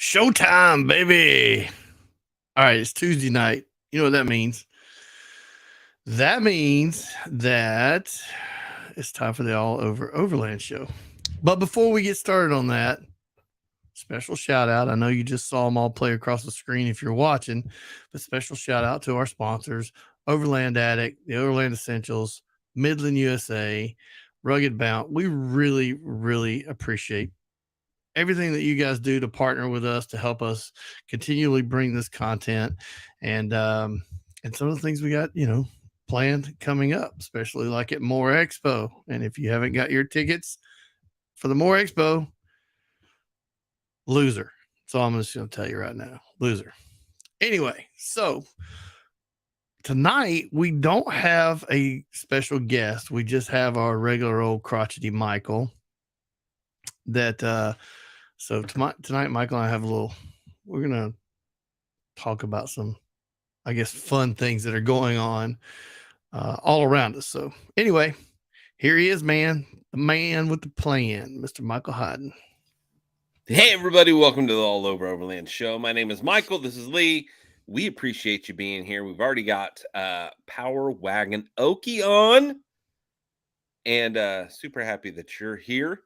Showtime, baby. All right, it's Tuesday night. You know what that means? That means that it's time for the All Over Overland show. But before we get started on that, special shout out. I know you just saw them all play across the screen if you're watching, but special shout out to our sponsors, Overland Attic, the Overland Essentials, Midland USA, Rugged Bound. We really, really appreciate everything that you guys do to partner with us to help us continually bring this content and some of the things we got planned coming up, especially like at More Expo. And if you haven't got your tickets for the More Expo, loser. So I'm just going to tell you right now, loser. Anyway, so tonight we don't have a special guest. We just have our regular old crotchety Michael that so tonight, Michael and I have we're going to talk about some, I guess, fun things that are going on all around us. So anyway, here he is, man, the man with the plan, Mr. Michael Hyden. Hey, everybody. Welcome to the All Over Overland show. My name is Michael. This is Lee. We appreciate you being here. We've already got Power Wagon Okie on and super happy that you're here.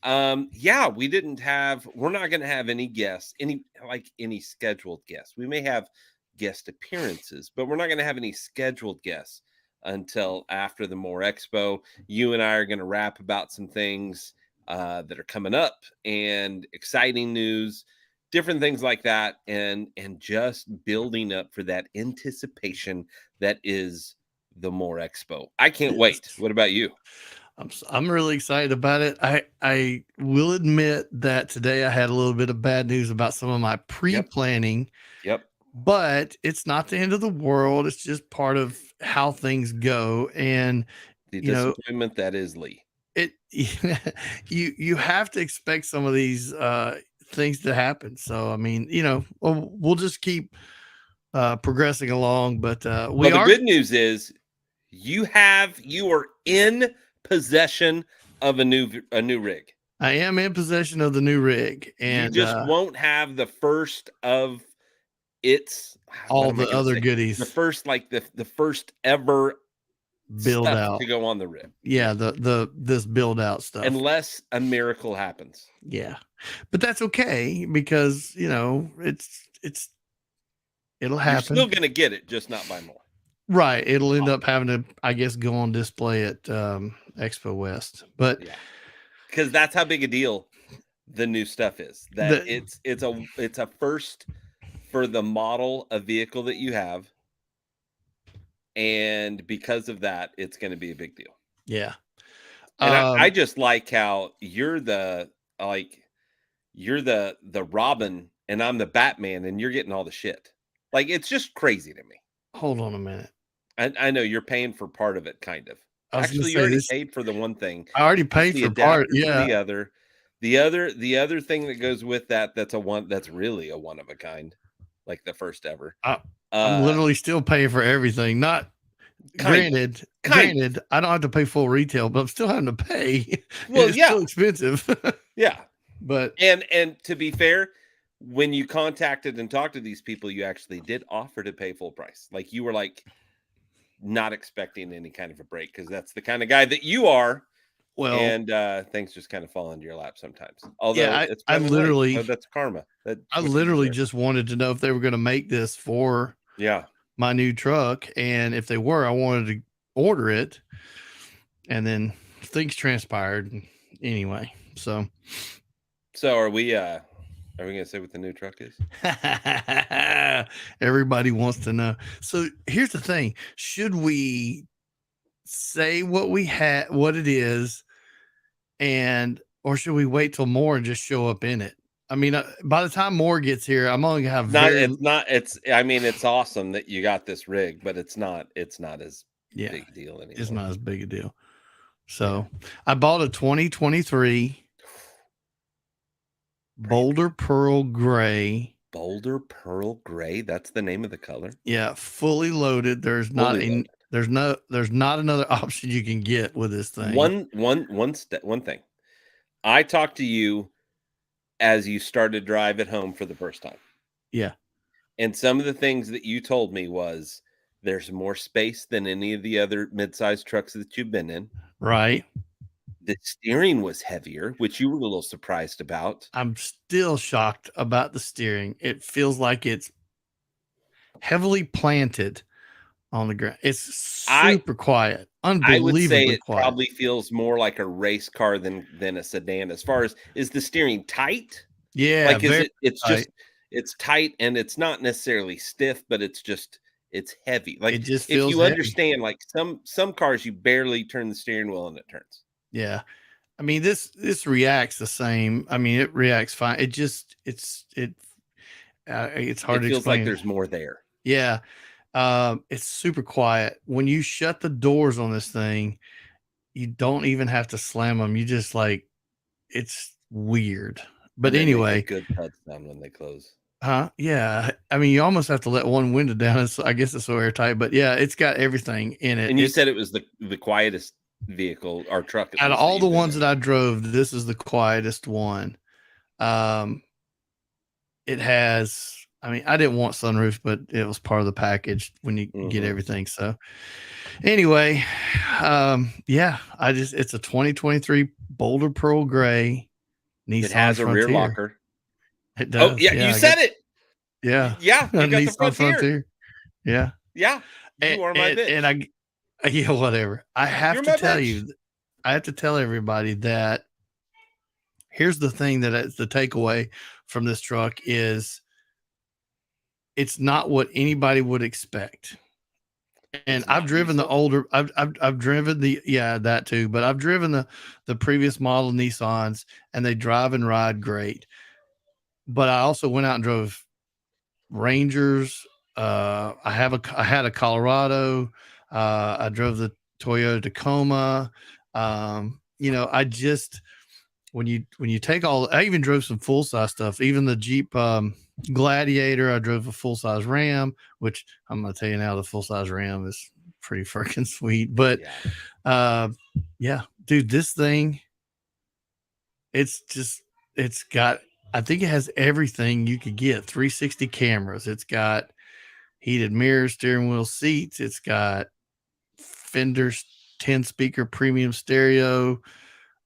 We're not going to have any guests, any scheduled guests. We may have guest appearances, but we're not going to have any scheduled guests until after the More Expo. You and I are going to rap about some things that are coming up and exciting news, different things like that, and just building up for that anticipation that is the More Expo. I can't wait. What about you? I'm really excited about it. I will admit that today I had a little bit of bad news about some of my pre-planning. Yep. But it's not the end of the world. It's just part of how things go. And the disappointment that is Lee. You have to expect some of these things to happen. So I mean, we'll just keep progressing along. But the good news is you are in possession of a new rig. I am in possession of the new rig, and you just won't have the first of all the other goodies. The first, the first ever build out to go on the rig. Yeah, this build out stuff. Unless a miracle happens. Yeah. But that's okay because, it'll happen. You're still going to get it, just not by more. Right. It'll end up having to, I guess, go on display at Expo West. But yeah, because that's how big a deal the new stuff is. That it's a first for the model of vehicle that you have. And because of that, it's going to be a big deal. Yeah. And I just like how you're the Robin and I'm the Batman and you're getting all the shit. Like, it's just crazy to me. Hold on a minute. I know you're paying for part of it, kind of. Actually, you already paid for the one thing. I already paid for part. Yeah. The other thing that goes with that's really a one of a kind, like the first ever. I'm literally still paying for everything. Granted, I don't have to pay full retail, but I'm still having to pay. Well, it's still expensive. Yeah. But and to be fair, when you contacted and talked to these people, you actually did offer to pay full price. Like, you were not expecting any kind of a break, because that's the kind of guy that you are. Well, and things just kind of fall into your lap sometimes. Although I literally that's karma. I literally just wanted to know if they were going to make this for my new truck, and if they were, I wanted to order it, and then things transpired anyway. So are we gonna say what the new truck is? Everybody wants to know. So here's the thing: should we say what it is, or should we wait till more and just show up in it? I mean, by the time more gets here, I'm only gonna have it's awesome that you got this rig, but it's not as big a deal anymore. It's not as big a deal. So I bought a 2023 Boulder Pearl Gray. Boulder Pearl Gray, that's the name of the color. Yeah, fully loaded. There's not another option you can get with this thing. One thing. I talked to you as you started to drive it home for the first time. Yeah. And some of the things that you told me was there's more space than any of the other mid-sized trucks that you've been in. Right. The steering was heavier, which you were a little surprised about. I'm still shocked about the steering. It feels like it's heavily planted on the ground. It's super quiet, I would say unbelievably it quiet. probably feels more like a race car than a sedan as far as is the steering tight? Yeah, Like, is very it's tight. just it's tight and it's not necessarily stiff, but it's heavy. It Like, just if feels you heavy. understand, like, some cars, you barely turn the steering wheel and it turns. Yeah. I mean, this reacts the same. I mean, it reacts fine. It's hard It to feels like explain. there's more there. Yeah. It's super quiet. When you shut the doors on this thing, you don't even have to slam them. You just like, it's weird. But And they make a anyway, good thud sound when they close. yeah. I mean, you almost have to let one window down. I guess it's so airtight, but yeah, it's got everything in it. And you said it was the quietest vehicle or truck, at Out of least, that all the you've been ones in. that I drove, this is the quietest one. Um, it has, I mean, I didn't want sunroofs, but it was part of the package when you get Mhm. everything. So anyway, yeah, it's a 2023 Boulder Pearl Gray It Nissan has a rear Frontier. locker. It Oh, does. yeah, Yeah, you I got, said it. yeah, Yeah, a you got the Nissan Frontier. Frontier. Yeah. Yeah, And, you are my and, and bitch. yeah, whatever. I have You're to my tell bitch. you, I have to tell everybody that here's the thing that is the takeaway from this truck is it's not what anybody would expect. And It's I've not driven the diesel? older, I've driven that too, but I've driven the previous model Nissans and they drive and ride great. But I also went out and drove Rangers. I had a Colorado. I drove the Toyota Tacoma. I just when you take all, I even drove some full size stuff, even the Jeep Gladiator. I drove a full size Ram, which I'm gonna tell you now, the full size Ram is pretty freaking sweet. But Yeah. yeah, dude, this thing, it's got, I think it has everything you could get. 360 cameras. It's got heated mirrors, steering wheel seats. It's got Fender's 10 speaker premium stereo.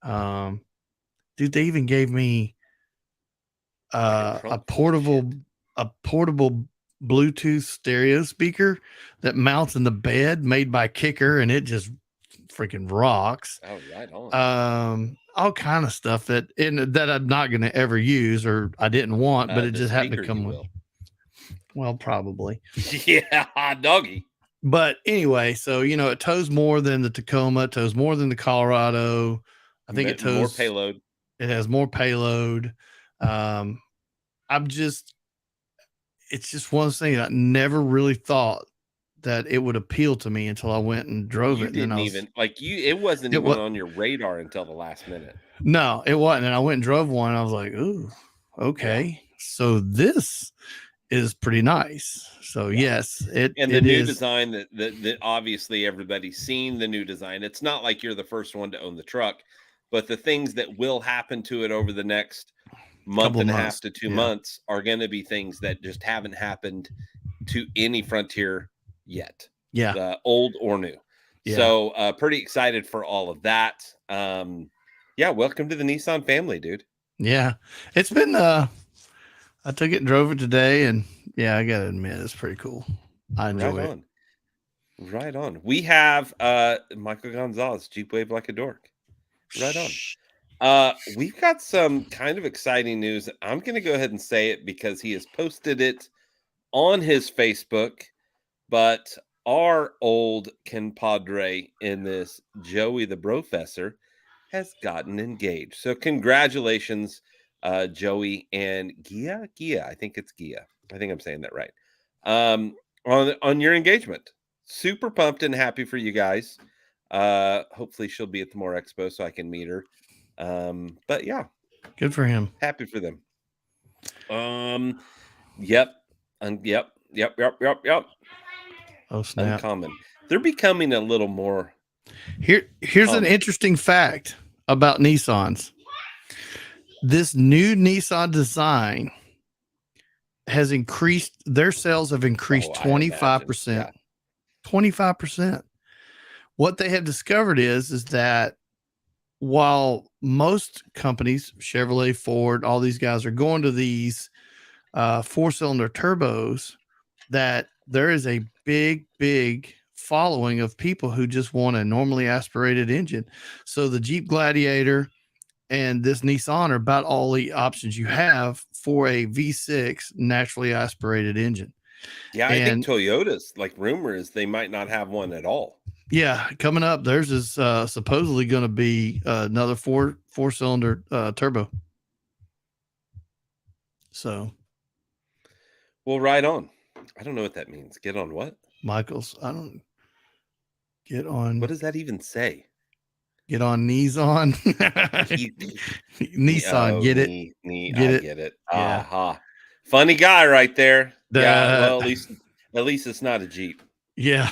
Dude, they even gave me Like a a trunk full of portable shit. Bluetooth stereo speaker that mounts in the bed, made by Kicker, and it just freaking rocks. Oh, right on. All kind of stuff that I'm not going to ever use or I didn't want, but it The just happened to speaker you come with. will. Well, probably. Yeah, hot doggy. But anyway, so it tows more than the Tacoma, it tows more than the Colorado. I think it More tows, payload. it has more payload. Um, I'm just, it's just one of those things I never really thought that it would appeal to me until I went and drove You it. And then didn't even like it wasn't it even was, on your radar until the last minute. no, it wasn't. And I went and drove one. And I was like, ooh, Yeah. okay. So this is pretty nice. So Yeah. yes, And the it new is. design that obviously everybody's seen the new design. It's not like you're the first one to own the truck, but the things that will happen to it over the next month Couple of and a half months. to 2 Yeah. months are going to be things that just haven't happened to any Frontier yet. Yeah. Old or new. Yeah. So pretty excited for all of that. Yeah, welcome to the Nissan family, dude. Yeah. It's been I took it and drove it today, and yeah, I gotta admit it's pretty cool. I enjoy Right it. on. Right on. We have Michael Gonzalez, Jeep Wave Like a Dork. Right on. We've got some kind of exciting news. I'm going to go ahead and say it because he has posted it on his Facebook. But our old compadre in this, Joey the Brofessor, has gotten engaged. So congratulations, Joey and Gia. Gia, I think it's Gia. I think I'm saying that right. On your engagement. Super pumped and happy for you guys. Hopefully she'll be at the More Expo so I can meet her. But yeah, Good for him. happy for them. Yep. Yep. Oh snap! Uncommon. They're becoming a little more. Here's common. an interesting fact about Nissans. This new Nissan design has increased, their sales have increased I imagine. 25%. Yeah. 25%. What they have discovered is that while most companies, Chevrolet, Ford, all these guys are going to these 4-cylinder turbos, that there is a big following of people who just want a normally aspirated engine. So the Jeep Gladiator and this Nissan are about all the options you have for a V6 naturally aspirated engine. Yeah, I think And Toyota's, like, rumor is they might not have one at all. yeah, coming up, theirs is supposedly going to be another four-cylinder turbo. So Well, right on. I don't know what that means. Get on what? Michael's, I don't get What on does that even say? knees on He Nissan. Get it? Get I it? get it. Yeah. Aha. Funny guy right there. Yeah, The well, at least it's not a Jeep. yeah.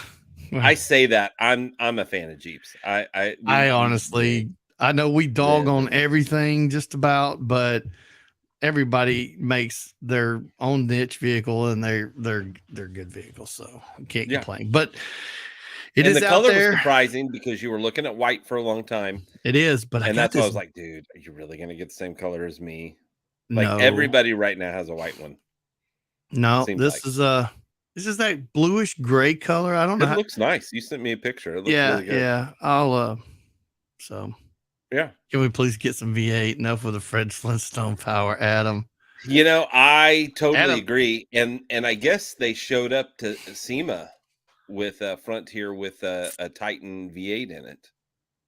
I say that. I'm a fan of Jeeps. I We honestly, I know we dog really on everything just about, but everybody makes their own niche vehicle and they're good vehicles, so I can't yeah. complain. But it And is the out color was there. surprising because you were looking at white for a long time. It is, but I And got that's why I this. was like, dude, are you really gonna get the same color as me? Like No, everybody right now has a white one. no, Seems like this is that bluish gray color. I don't know it how, looks nice. You sent me a picture. It looked yeah, really good. yeah. I'll so Yeah. can we please get some V8? Enough with the Fred Flintstone power, Adam. You know, I totally Adam. agree. And I guess they showed up to SEMA with a Frontier with a Titan V8 in it.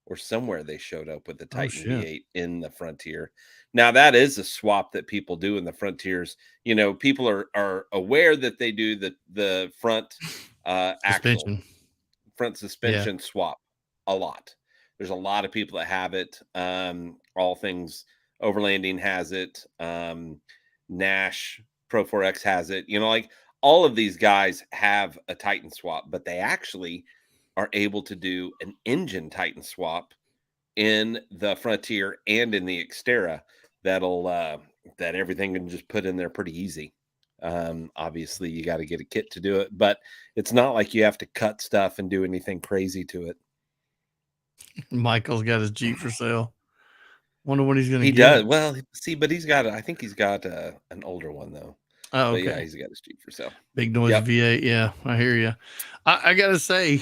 Or somewhere they showed up with the Oh Titan shit. V8 in the Frontier. Now that is a swap that people do in the Frontiers. You know, people are aware that they do the front axle, Suspension. front Yeah. suspension swap a lot. There's a lot of people that have it. All things Overlanding has it. Nash Pro 4X has it. You know, like all of these guys have a Titan swap, but they actually are able to do an engine Titan swap in the Frontier and in the Xterra. That'll that everything can just put in there pretty easy. Obviously, you got to get a kit to do it, but it's not like you have to cut stuff and do anything crazy to it. Michael's got his Jeep for sale. Wonder what he's gonna He get. does well. See, but he's got. I think he's got an older one though. Oh, But okay. yeah, he's got his Jeep for sale. Big noise Yep. V8. Yeah, I hear you. I gotta say,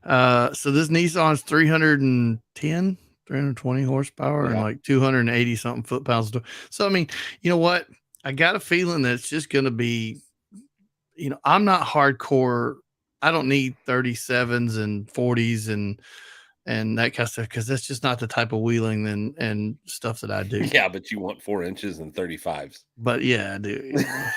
so this Nissan's 310, 320 horsepower and Yeah. like 280 something foot-pounds. So I mean, you know what? I got a feeling that it's just gonna be, you know, I'm not hardcore. I don't need 37s and 40s and that kind of stuff because that's just not the type of wheeling and stuff that I do. Yeah, but you want 4 inches and 35s. But yeah, I do. You know.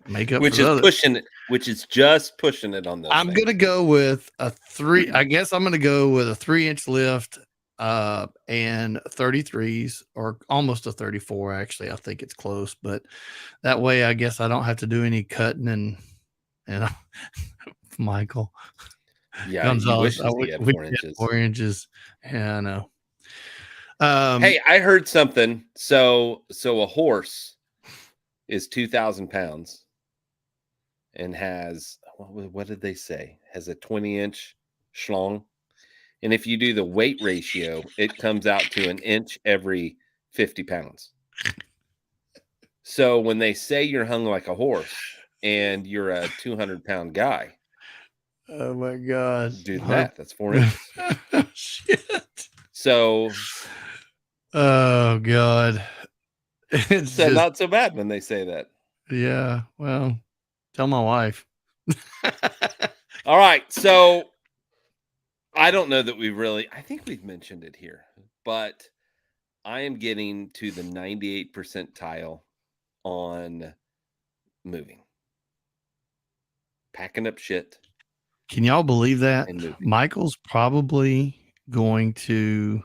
Make up Which for is the pushing it, which is just pushing it on those. I'm things. gonna go with a 3. I guess I'm gonna go with a 3-inch lift and 33s or almost a 34. Actually, I think it's close, but that way I guess I don't have to do any cutting and Michael. Yeah, Gonzalez, he wishes he had 4 inches. 4 inches. Yeah, I know. Hey, I heard something. So a horse is 2,000 pounds and has what did they say? Has a 20-inch schlong. And if you do the weight ratio, it comes out to an inch every 50 pounds. So when they say you're hung like a horse and you're a 200-pound guy, oh my gosh. do the math. That's 4 inches. Shit. So oh god. It's so just, not so bad when they say that. yeah, well, tell my wife. All right, so I don't know that I think we've mentioned it here, but I am getting to the 98 percentile on moving, packing up shit. Can y'all believe that? And moving. Michael's probably going to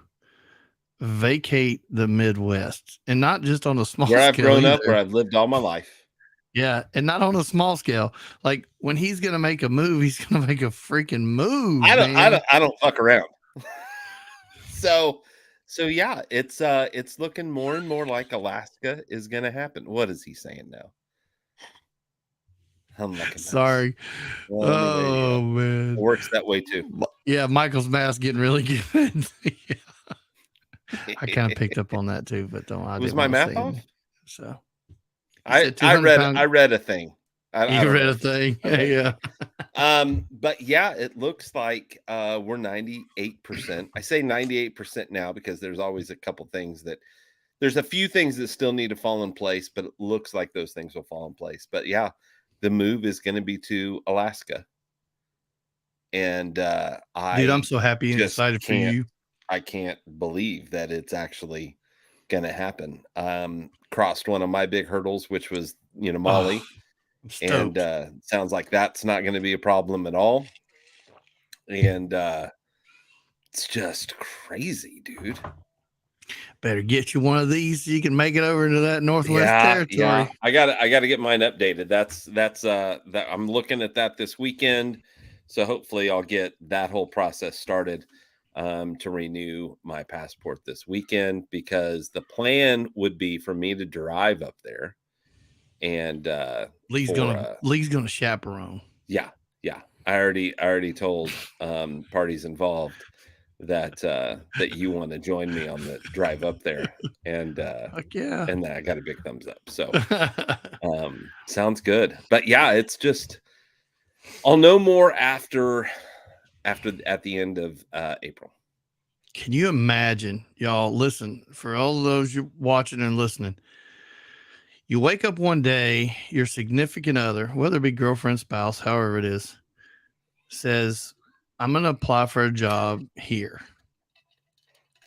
vacate the Midwest and not just on a small Where I've scale grown either. up, where I've lived all my life. Yeah, and not on a small scale. Like when he's gonna make a move, he's gonna make a freaking move. I don't fuck around. So So yeah, it's looking more and more like Alaska is gonna happen. What is he saying now? Hum like a mouse Sorry. on the radio. Oh It man. works that way too. Yeah, Michael's mask getting really good. Yeah, I kind of picked up on that too, but I Was didn't my want to say math off? anything. So he said I 200 read pound. I read a thing. I You don't read know. a thing. I read a Yeah. thing. But yeah, it looks like we're 98%. I say 98% now because there's always a couple things that there's a few things that still need to fall in place, but it looks like those things will fall in place. But yeah, the move is going to be to Alaska. And Dude, I'm I so happy and just excited for can't you. I can't believe that it's actually going to happen. Crossed one of my big hurdles, which was, Oh, Molly, I'm and stoked. sounds like that's not going to be a problem at all. And it's just crazy, dude. Better get you one of these so you can make it over into that Northwest Yeah. Territory. I gotta get mine updated. That's that I'm looking at that this weekend. So hopefully I'll get that whole process started to renew my passport this weekend because the plan would be for me to drive up there and for Lee's gonna chaperone. yeah. I already told parties involved that that you want to join me on the drive up there and Fuck yeah. and then I got a big thumbs up. So sounds good. But yeah, it's just I'll know more after at the end of April. Can you imagine, y'all? Listen, for all of those you watching and listening, you wake up one day, your significant other, whether it be girlfriend, spouse, however it is, says, "I'm going to apply for a job here,"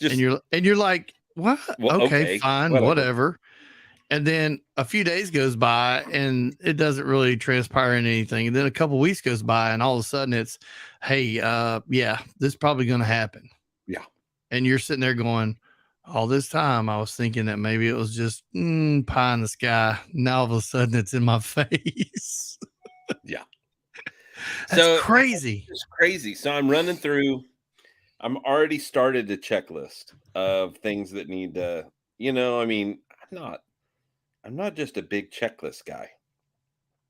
and Just you're like, "What? well, Okay, okay, fine, whatever. whatever." And then a few days goes by and it doesn't really transpire into anything. And then a couple weeks goes by and all of a sudden it's, hey, yeah, this is probably going to happen. Yeah, And you're sitting there going, all this time I was thinking that maybe it was just pie in the sky. Now all of a sudden it's in my face. yeah. That's So crazy. it's crazy. So I'm running through. I'm already started a checklist of things that need to. I mean, I'm not just a big checklist guy.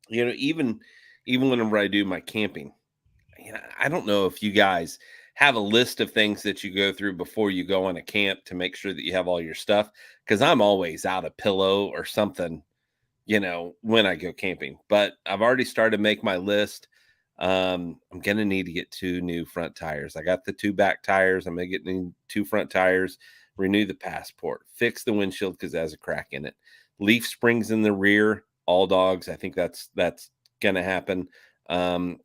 Even whenever I do my camping, I don't know if you guys have a list of things that you go through before you go on a camp to make sure that you have all your stuff. Because I'm always out a pillow or something, when I go camping. But I've already started to make my list. I'm gonna need to get two new front tires. I got the two back tires. I'm gonna get two front tires, renew the passport, fix the windshield because it has a crack in it. Leaf springs in the rear, all dogs. I think that's gonna happen. Um,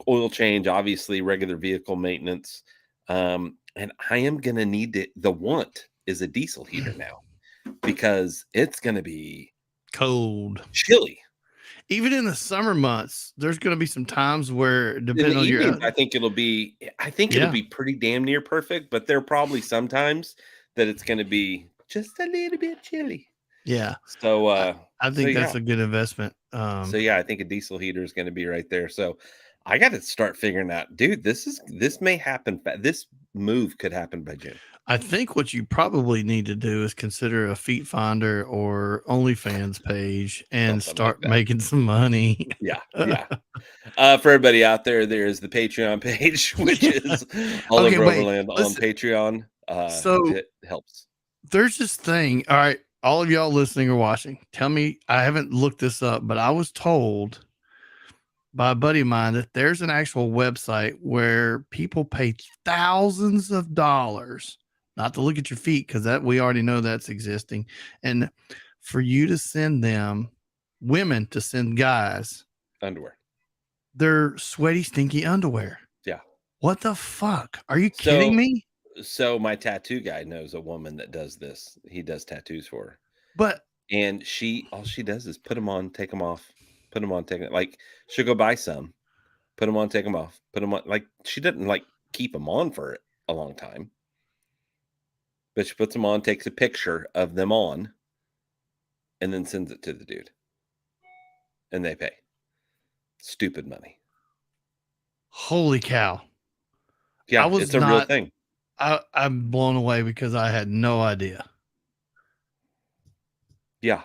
Oil change, obviously, regular vehicle maintenance. And I am gonna need the want is a diesel heater now because it's gonna be Cold. chilly. Even in the summer months, there's going to be some times where, In the depending on your, evenings, I think it'll yeah, be pretty damn near perfect, but there are probably sometimes that it's gonna be just a little bit chilly. yeah, So, I, I so think that's yeah. a good investment. So yeah, I think a diesel heater is gonna be right there. So I gotta start figuring out, dude, this may happen this move could happen by June. I think what you probably need to do is consider a Feet Finder or OnlyFans page and Something like start that. making some money. Yeah, yeah. For everybody out there, there's the Patreon page, which Yeah. is all Okay, over wait. Overland on Listen. Patreon. So It helps. there's this thing. All right, all of y'all listening or watching, tell me. I haven't looked this up, but I was told by a buddy of mine that there's an actual website where people pay thousands of dollars not to look at your feet because that we already know that's existing, and for you to send them women to send guys Underwear. their sweaty, stinky underwear. Yeah. What the fuck? Are you kidding So me? so my tattoo guy knows a woman that does this. He does tattoos for her. But And all she does is put them on, take them off, put them on, take it. Like she'll go buy some, put them on, take them off, put them on. Like she doesn't like keep them on for a long time, but she puts them on, takes a picture of them on, and then sends it to the dude, and they pay stupid money. holy cow. I Yeah, was it's a real not thing. I'm blown away because I had no idea. Yeah.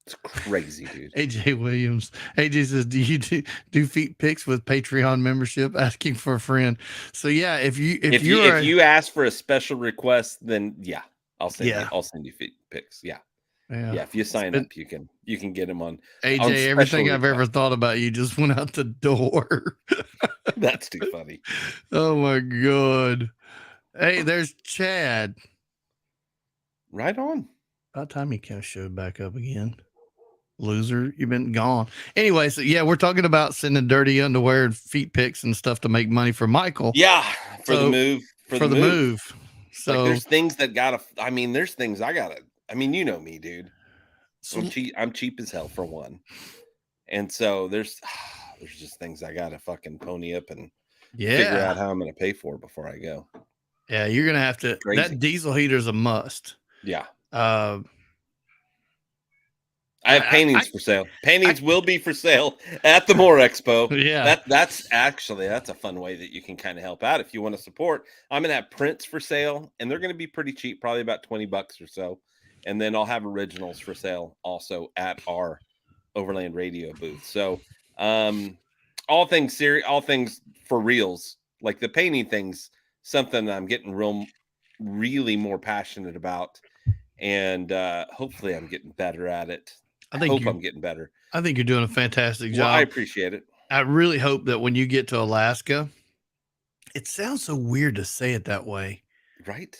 It's crazy, dude. AJ Williams. AJ says, "Do you do feet pics with Patreon membership?" Asking for a friend. So yeah, if If you ask for a special request, then yeah, I'll send yeah you feed pics. Yeah. yeah, Yeah, if you it's sign been up, you can get them on AJ. special Everything I've ever request. thought about you just went out the door. That's too funny. Oh my god. Hey, there's Chad. Right on. About time he kind of showed back up again. Loser, you've been gone. Anyway, so yeah, we're talking about sending dirty underwear and feet pics and stuff to make money for Michael. Yeah, for the So move. for the move. Like So there's things that there's things I gotta. I mean, you know me, dude. so I'm cheap as hell for one, and so there's there's just things I gotta fucking pony up and figure yeah. out how I'm gonna pay for before I go. Yeah, you're gonna have to. Crazy. That diesel heater's a must. Yeah. Uh, I have paintings for sale. Paintings will be for sale at the Moore Expo. Yeah, That's a fun way that you can kind of help out if you want to support. I'm gonna have prints for sale, and they're gonna be pretty cheap, probably about $20 or so. And then I'll have originals for sale also at our Overland Radio booth. So all things serious, all things for reals. Like the painting things, something that I'm getting really more passionate about. And hopefully I'm getting better at it. I think I'm getting better. I think you're doing a fantastic Well, I job. appreciate it. I really hope that when you get to Alaska, it sounds so weird to say it that way. Right?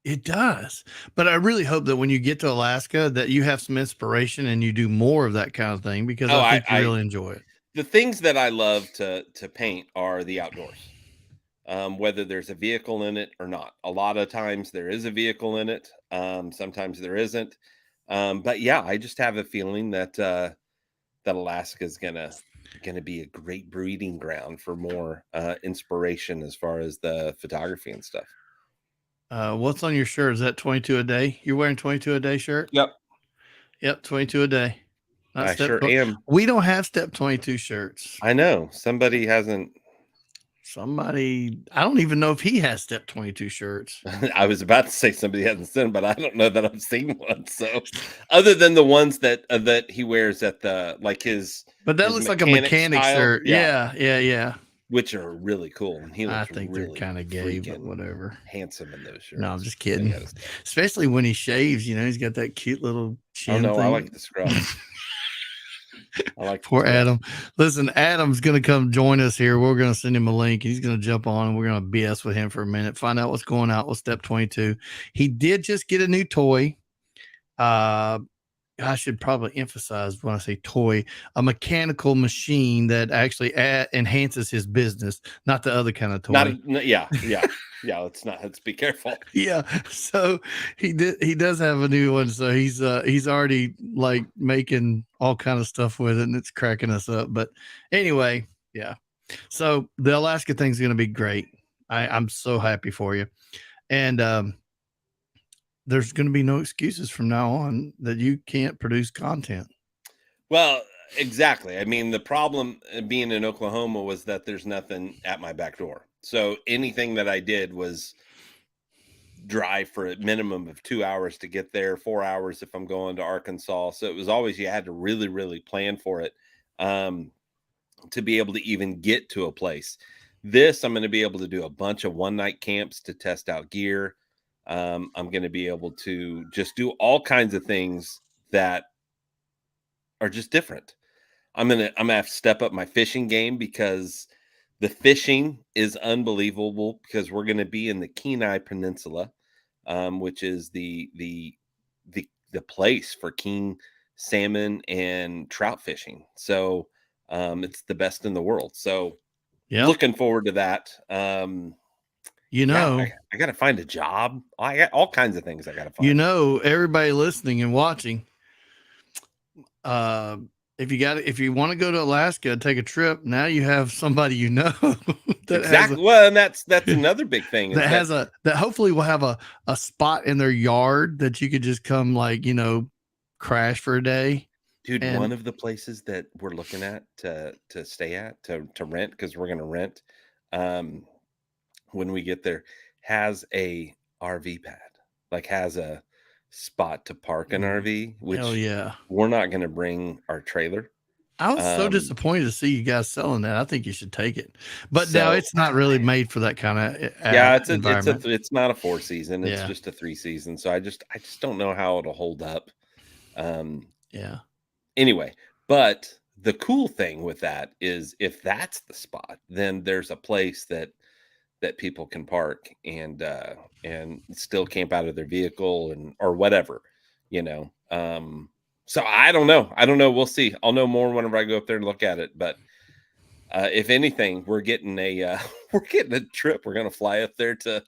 It does, but I really hope that when you get to Alaska, that you have some inspiration and you do more of that kind of thing because Oh, I think you really enjoy it. The things that I love to paint are the outdoors. Whether there's a vehicle in it or not. A lot of times there is a vehicle in it. Sometimes there isn't. But yeah, I just have a feeling that that Alaska is gonna be a great breeding ground for more inspiration as far as the photography and stuff. What's on your shirt? Is that 22 a day? You're wearing 22 a day shirt? Yep, Yep, 22 a day. Not I step. sure am. We don't have step 22 shirts. I know somebody hasn't. Somebody, I don't even know if he has step 22 shirts. I was about to say somebody hasn't sent, but I don't know that I've seen one. So, other than the ones that that he wears at the his, but that looks like a mechanic style, shirt. Yeah. Which are really cool, and he looks I think really they're kind of gay, but whatever. handsome in those shirts. No, I'm just kidding. Especially when he shaves, he's got that cute little chin. Oh no, thing. I like the scrub. I like poor Adam. Listen, Adam's going to come join us here. We're going to send him a link. He's going to jump on and we're going to BS with him for a minute, find out what's going on with step 22. He did just get a new toy. I should probably emphasize when I say toy, a mechanical machine that actually enhances his business, not the other kind of toy. Yeah. Let's be careful. Yeah. So he does have a new one. So he's already like making all kind of stuff with it, and it's cracking us up. But anyway, yeah. So the Alaska thing's going to be great. I'm so happy for you. And there's going to be no excuses from now on that you can't produce content. Well, exactly. I mean, the problem being in Oklahoma was that there's nothing at my back door. So anything that I did was drive for a minimum of 2 hours to get there, 4 hours if I'm going to Arkansas. So it was always, you had to really, really plan for it to be able to even get to a place. This, I'm going to be able to do a bunch of one-night camps to test out gear. I'm going to be able to just do all kinds of things that are just different. I'm gonna have to step up my fishing game because the fishing is unbelievable because we're going to be in the Kenai Peninsula, which is the place for king salmon and trout fishing. So it's the best in the world. So looking forward to that. I got to find a job. I got all kinds of things I got to find. Everybody listening and watching, if you want to go to Alaska and take a trip, now you have somebody that exactly. Well, and that's another big thing that hopefully will have a spot in their yard that you could just come crash for a day. Dude, one of the places that we're looking at to stay at to rent, because we're going to rent when we get there, has a RV pad, like has a spot to park an RV, which Hell yeah. we're not going to bring our trailer. I was so disappointed to see you guys selling that. I think you should take it. But now So- it's not really made for that kind of Yeah, environment. it's not a 4 season. It's Yeah. just a 3 season. So I just don't know how it'll hold up. Yeah. Anyway, but the cool thing with that is if that's the spot, then there's a place that people can park and still camp out of their vehicle and or whatever, you know. So I don't know. We'll see. I'll know more whenever I go up there and look at it. But if anything, we're getting a trip. We're gonna fly up there to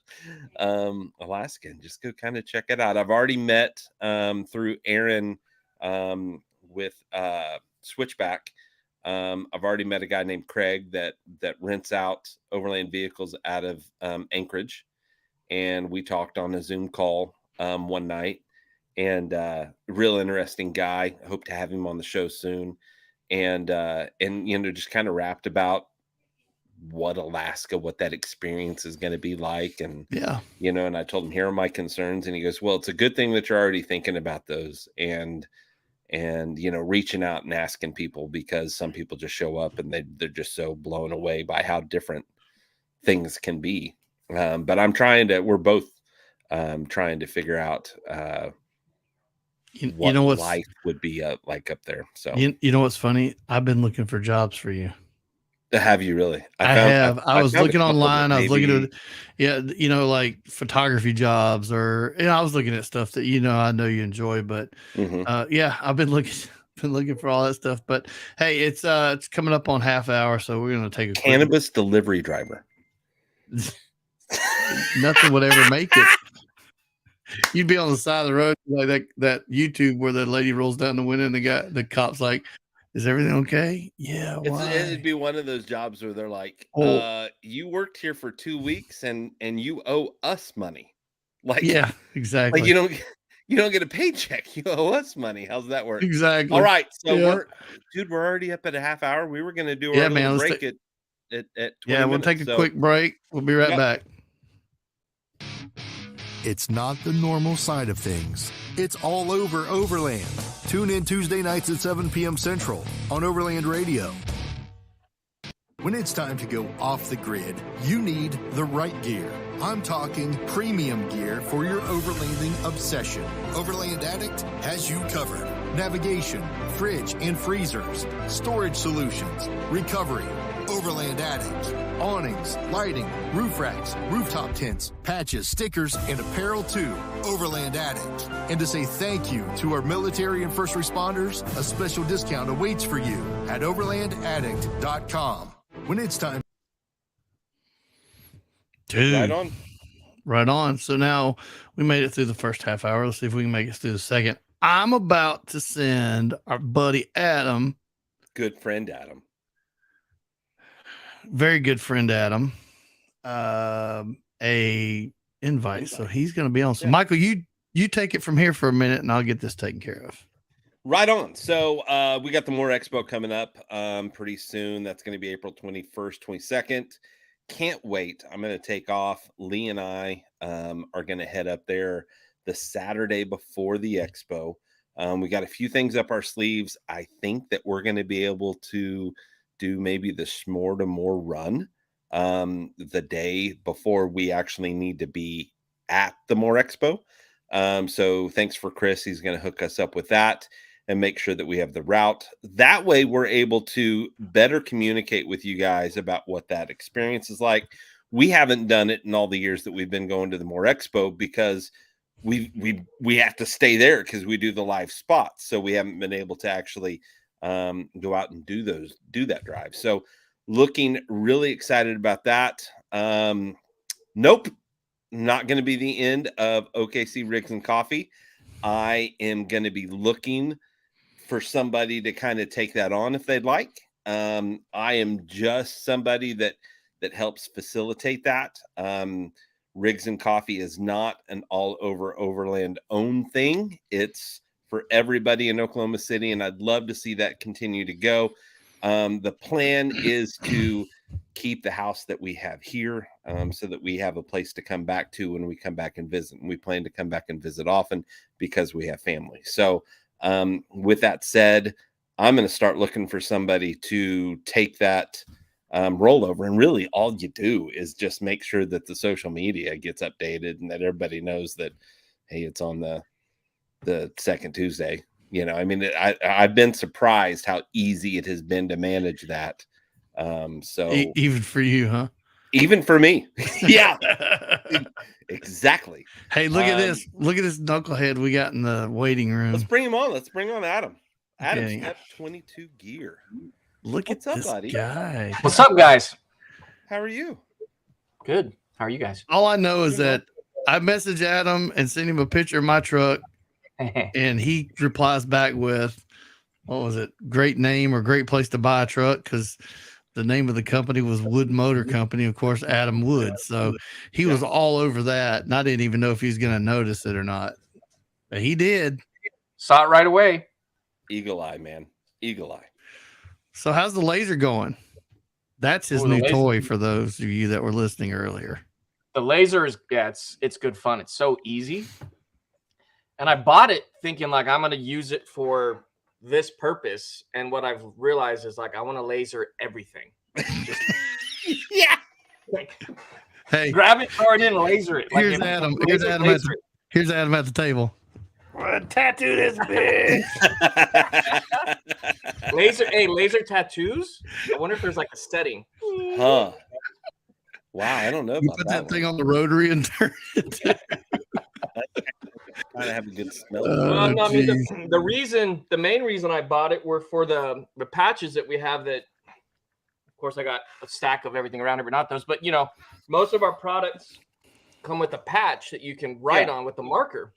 Alaska and just go kind of check it out. I've already met through Aaron with Switchback. I've already met a guy named Craig that rents out Overland vehicles out of Anchorage, and we talked on a Zoom call one night. And real interesting guy. I hope to have him on the show soon. And you know, just kind of rapped about what Alaska, what that experience is going to be like, and Yeah. you know, and I told him here are my concerns, and he goes, "Well, it's a good thing that you're already thinking about those." And you know, reaching out and asking people, because some people just show up and they're just so blown away by how different things can be. But we're both trying to figure out what you know what's life would be like up there. So you know what's funny? I've been looking for jobs for you. have you really? I was found a looking couple that online. I was looking maybe- at, you know, like photography jobs, or I was looking at stuff that I know you enjoy. But Mhm. yeah, I've been looking for all that stuff. But hey, it's coming up on half hour, so we're gonna take a quick. Cannabis delivery driver. Nothing would ever make it. You'd be on the side of the road like that YouTube where the lady rolls down the window and the cop's like, "Is everything okay?" Yeah. Why? It'd be one of those jobs where they're like, Oh. you worked here for 2 weeks and you owe us money. Like, Yeah, exactly. like you don't get a paycheck. You owe us money. How's that work? Exactly. All right. So Yeah. we're already up at a half hour. We were going to do Yeah, our man, little let's break at 20 Yeah, we'll minutes. take a So, quick break. We'll be right Yep. back. It's not the normal side of things. It's all over Overland. Tune in Tuesday nights at 7 p.m. Central on Overland Radio. When it's time to go off the grid, you need the right gear. I'm talking premium gear for your overlanding obsession. Overland Addict has you covered. Navigation, fridge and freezers, storage solutions, recovery. Overland Addict. Awnings, lighting, roof racks, rooftop tents, patches, stickers, and apparel too. Overland Addict. And to say thank you to our military and first responders, a special discount awaits for you at overlandaddict.com. When it's time. Dude. right on. Right on. So now we made it through the first half hour. Let's see if we can make it through the second. I'm about to send our buddy Adam, Good friend Adam. very good friend Adam, a invite. So he's going to be on. So Yeah. Michael, you take it from here for a minute, and I'll get this taken care of. Right on. So we got the More Expo coming up pretty soon. That's going to be April 21st, 22nd. Can't wait. I'm going to take off. Lee and I are going to head up there the Saturday before the expo. We got a few things up our sleeves. I think that we're going to be able to do maybe the S'more to More run the day before we actually need to be at the More Expo. So thanks for Chris. He's going to hook us up with that and make sure that we have the route. That way we're able to better communicate with you guys about what that experience is like. We haven't done it in all the years that we've been going to the More Expo because we have to stay there because we do the live spots. So we haven't been able to actually go out and do that drive. So looking really excited about that. Nope. Not going to be the end of OKC Rigs and Coffee. I am going to be looking for somebody to kind of take that on if they'd like. I am just somebody that helps facilitate that. Rigs and Coffee is not an all over Overland owned thing. It's for everybody in Oklahoma City, and I'd love to see that continue to go. The plan is to keep the house that we have here, so that we have a place to come back to when we come back and visit. And we plan to come back and visit often because we have family. So with that said, I'm going to start looking for somebody to take that rollover. And really all you do is just make sure that the social media gets updated and that everybody knows that, hey, it's on the second Tuesday. You know, I mean, I've been surprised how easy it has been to manage that. So Even for you, huh? even for me. Yeah, exactly. Hey, look at this. Look at this knucklehead we got in the waiting room. Let's bring him on. Let's bring on Adam. Adam's Okay. got 22 gear. Look What's at up, this buddy? guy. What's up, guys? How are you? Good. How are you guys? All I know is that I messaged Adam and sent him a picture of my truck, and he replies back with, what was it? Great name or great place to buy a truck, because the name of the company was Wood Motor Company, of course, Adam Wood. So he was all over that, and I didn't even know if he was going to notice it or not. But he did. Saw it right away. Eagle eye, man. Eagle eye. So how's the laser going? That's his the new laser- toy for those of you that were listening earlier. The laser is it's good fun. It's so easy. And I bought it thinking like I'm gonna use it for this purpose. And what I've realized is like I want to laser everything. Just, Yeah. like, Hey, grab it, throw it in, and laser it. Like, here's if- Adam. laser- laser it. Here's Adam at the table. Tattoo this bitch. Laser tattoos. I wonder if there's like a setting. Huh. Wow, I don't know You about put that that thing on the rotary and turn it. Gotta have a good smell. Oh, No, I mean geez. the main reason I bought it were for the patches that we have. That, of course, I got a stack of everything around here, but not those. But most of our products come with a patch that you can write on with a marker.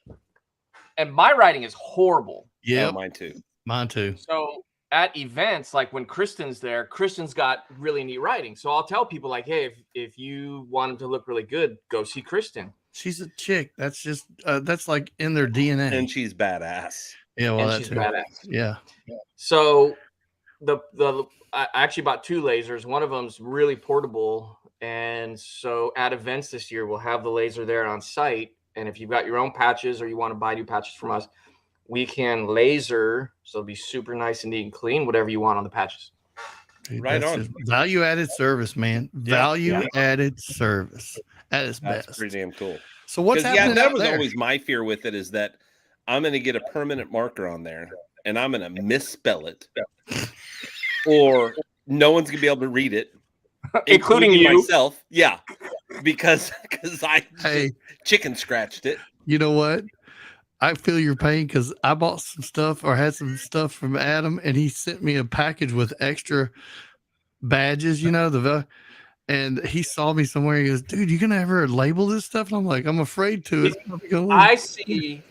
And my writing is horrible. Yeah, Mine too. mine too. So at events, like when Kristen's there, Kristen's got really neat writing. So I'll tell people like, hey, if you want them to look really good, go see Kristen. She's a chick. That's just that's like in their DNA. And she's badass. Yeah, well, And that's she's badass. Yeah. So I actually bought 2 lasers. One of them's really portable. And so at events this year, we'll have the laser there on site. And if you've got your own patches or you want to buy new patches from us, we can laser. So it'll be super nice and neat and clean, whatever you want on the patches. Dude, Right that's on. just value-added service, man. Value-added service at its That's best. pretty damn cool. So what's happening that out was there? always my fear with it, is that I'm going to get a permanent marker on there and I'm going to misspell it, or no one's going to be able to read it, Including you. myself. Yeah, because I Hey, chicken scratched it. you know what? I feel your pain because I bought some stuff or had some stuff from Adam, and he sent me a package with extra badges. And he saw me somewhere. He goes, "Dude, you gonna ever label this stuff?" And I'm like, "I'm afraid to." It's probably gonna I see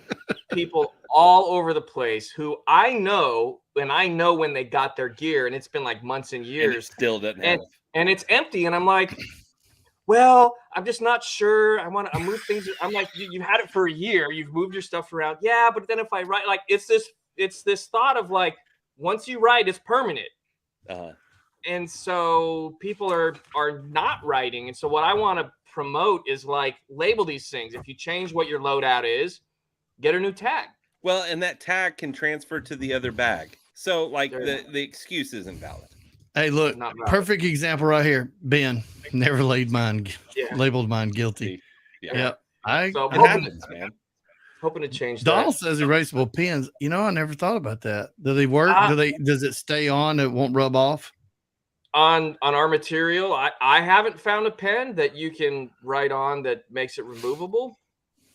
people all over the place who I know, and I know when they got their gear, and it's been like months and And it years, still doesn't have. and it's empty. And I'm like, well, I'm just not sure. I want to move things. I'm like, you had it for a year. You've moved your stuff around. Yeah, but then if I write, like, it's this thought of like, once you write, it's permanent. And so people are not writing. And so what I want to promote is like label these things. If you change what your loadout is, get a new tag. Well, and that tag can transfer to the other bag. So like the excuse isn't valid. Hey, look, Not valid. perfect example right here. Ben never labeled mine guilty. Yeah. Yep. So It hoping, happens, man. hoping to change Donald that. says erasable pens. I never thought about that. Do they work? Does it stay on? It won't rub off? On our material, I haven't found a pen that you can write on that makes it removable.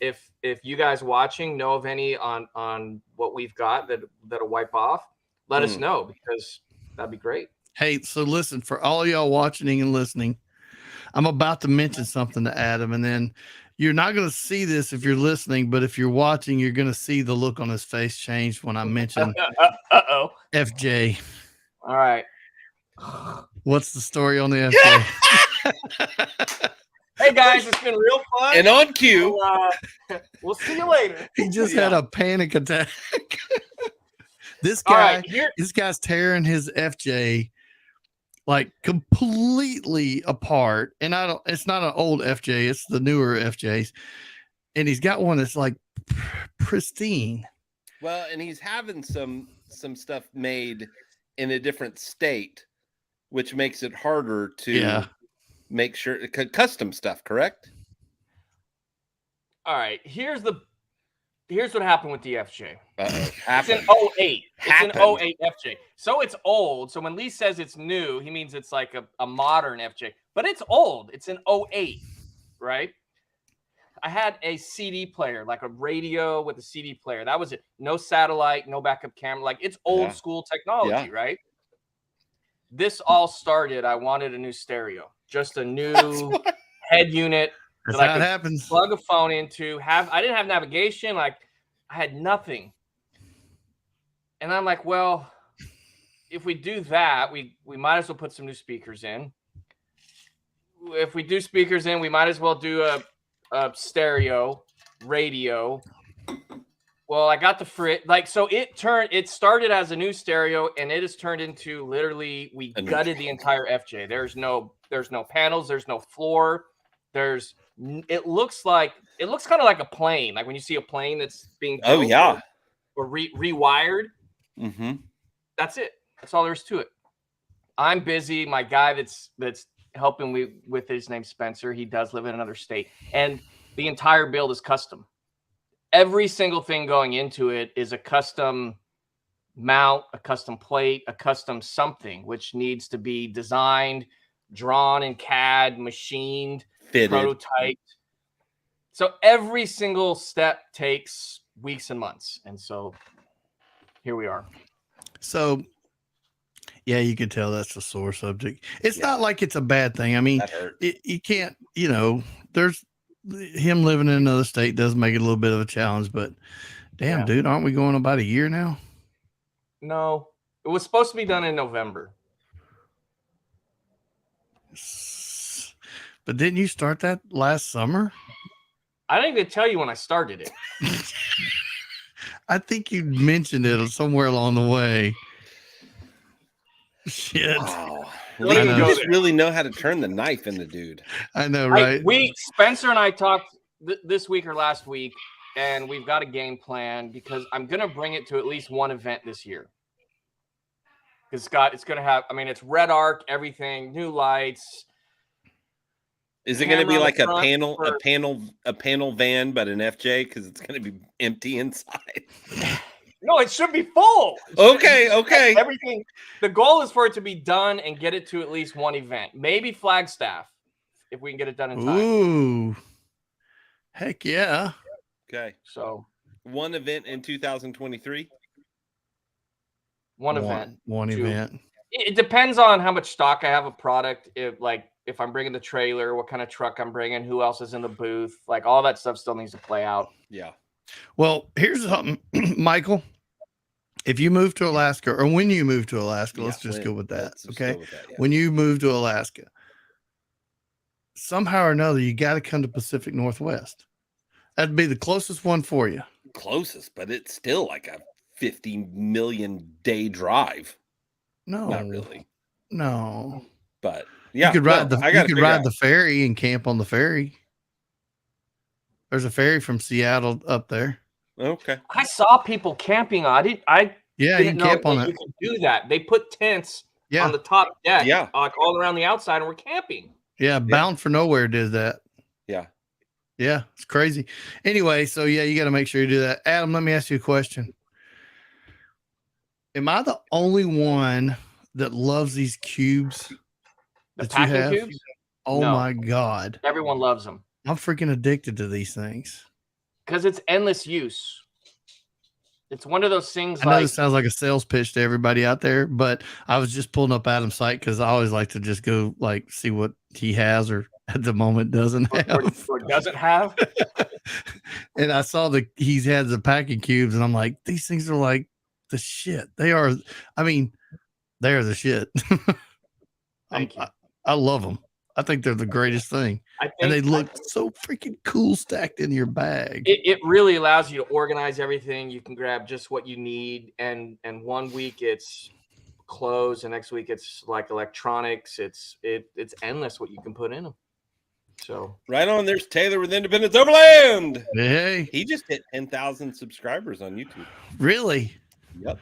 If you guys watching know of any on what we've got that'll wipe off, let us know, because that'd be great. Hey, so listen, for all y'all watching and listening, I'm about to mention something to Adam, and then you're not going to see this if you're listening, but if you're watching, you're going to see the look on his face change when I mention Uh-oh. FJ. All right. What's the story on the FJ? Hey guys, it's been real fun. And on cue, We'll see you later. He just had a panic attack. This All guy, right, here. this guy's tearing his FJ like completely apart. And it's not an old FJ, it's the newer FJs. And he's got one that's like pristine. Well, and he's having some stuff made in a different state, which makes it harder to make sure custom stuff, correct? All right, here's what happened with the FJ. It's an 08. It's an 08 FJ. So it's old. So when Lee says it's new, he means it's like a modern FJ. But it's old. It's an 08, right? I had a CD player, like a radio with a CD player. That was it. No satellite, no backup camera. Like it's old school technology, right? This all started, I wanted a new stereo. Just a new head unit. That's that how I it could happens. plug a phone into. I didn't have navigation. Like I had nothing. And I'm like, well, if we do that, we might as well put some new speakers in. If we do speakers in, we might as well do a stereo radio. Well, I got the so it started as a new stereo and it has turned into literally we gutted the entire FJ. There's no panels, there's no floor. It looks kind of like a plane, like when you see a plane that's being built or rewired. Mm-hmm. That's it. That's all there is to it. I'm busy. My guy that's helping me with his name's Spencer. He does live in another state, and the entire build is custom. Every single thing going into it is a custom mount, a custom plate, a custom something, which needs to be designed, drawn in CAD, machined, fitted, prototyped. So every single step takes weeks and months, and so here we are. So, yeah, you can tell that's a sore subject. It's not like it's a bad thing. I mean, you can't, there's him living in another state does make it a little bit of a challenge, but damn, dude, aren't we going about a year now? No, it was supposed to be done in November. But didn't you start that last summer? I didn't even tell you when I started it. I think you mentioned it somewhere along the way. Shit. Wow. You just really know how to turn the knife in the dude. I know, right? Spencer and I talked this week or last week, and we've got a game plan because I'm going to bring it to at least one event this year. It's going to have, it's red arc, everything, new lights. Is it going to be like a panel van, but an FJ because it's going to be empty inside? No, it should be full. Okay. Everything. The goal is for it to be done and get it to at least one event, maybe Flagstaff, if we can get it done in time. Ooh, heck yeah. Okay, so one event in 2023. One event. It depends on how much stock I have of product. If I'm bringing the trailer, what kind of truck I'm bringing, who else is in the booth, like all that stuff still needs to play out. Yeah. Well, here's something, Michael. If you move to Alaska, or when you move to Alaska, let's just go with that. Okay. When you move to Alaska, somehow or another, you got to come to Pacific Northwest. That'd be the closest one for you. Closest, but it's still like a 50 million day drive. No, not really. No, but yeah, you could ride the ferry and camp on the ferry. There's a ferry from Seattle up there. Okay. I saw people camping on it. You can camp on it. You can do that. They put tents on the top deck, like all around the outside, and we're camping. Yeah, Bound for Nowhere did that. Yeah. Yeah, it's crazy. Anyway, so you got to make sure you do that. Adam, let me ask you a question. Am I the only one that loves these cubes that you have? Cubes? Oh my God. Everyone loves them. I'm freaking addicted to these things. Because it's endless use. It's one of those things. I know this sounds like a sales pitch to everybody out there, but I was just pulling up Adam's site because I always like to just go see what he has or at the moment doesn't have. Or doesn't have. And I saw he has the packing cubes, and I'm like, these things are like the shit. They are. They are the shit. Thank you. I love them. I think they're the greatest thing. And they look so freaking cool stacked in your bag. It really allows you to organize everything. You can grab just what you need. And 1 week it's clothes, and next week it's like electronics. It's endless what you can put in them. So right on. There's Taylor with Independence Overland. Hey, He just hit 10,000 subscribers on YouTube. really? Yep.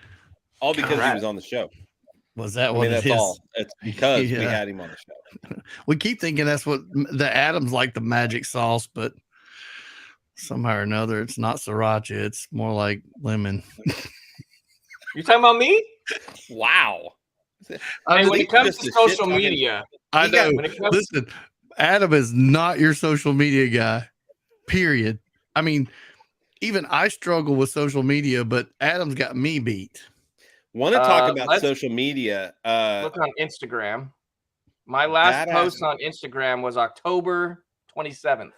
All because he Congrats. was on the show. Was that I what mean, it that's is? all. It's because we Yeah. had him on the show. We keep thinking that's what the Adams like, the magic sauce, but somehow or another, it's not sriracha. It's more like lemon. You talking about me? Wow. Hey, when it comes just to a social shit-talking- media, I He got- know. when it comes Listen, Adam is not your social media guy, period. I mean, even I struggle with social media, but Adam's got me beat. Want to talk about let's social media? look on Instagram. My last Badass. post on Instagram was October 27th.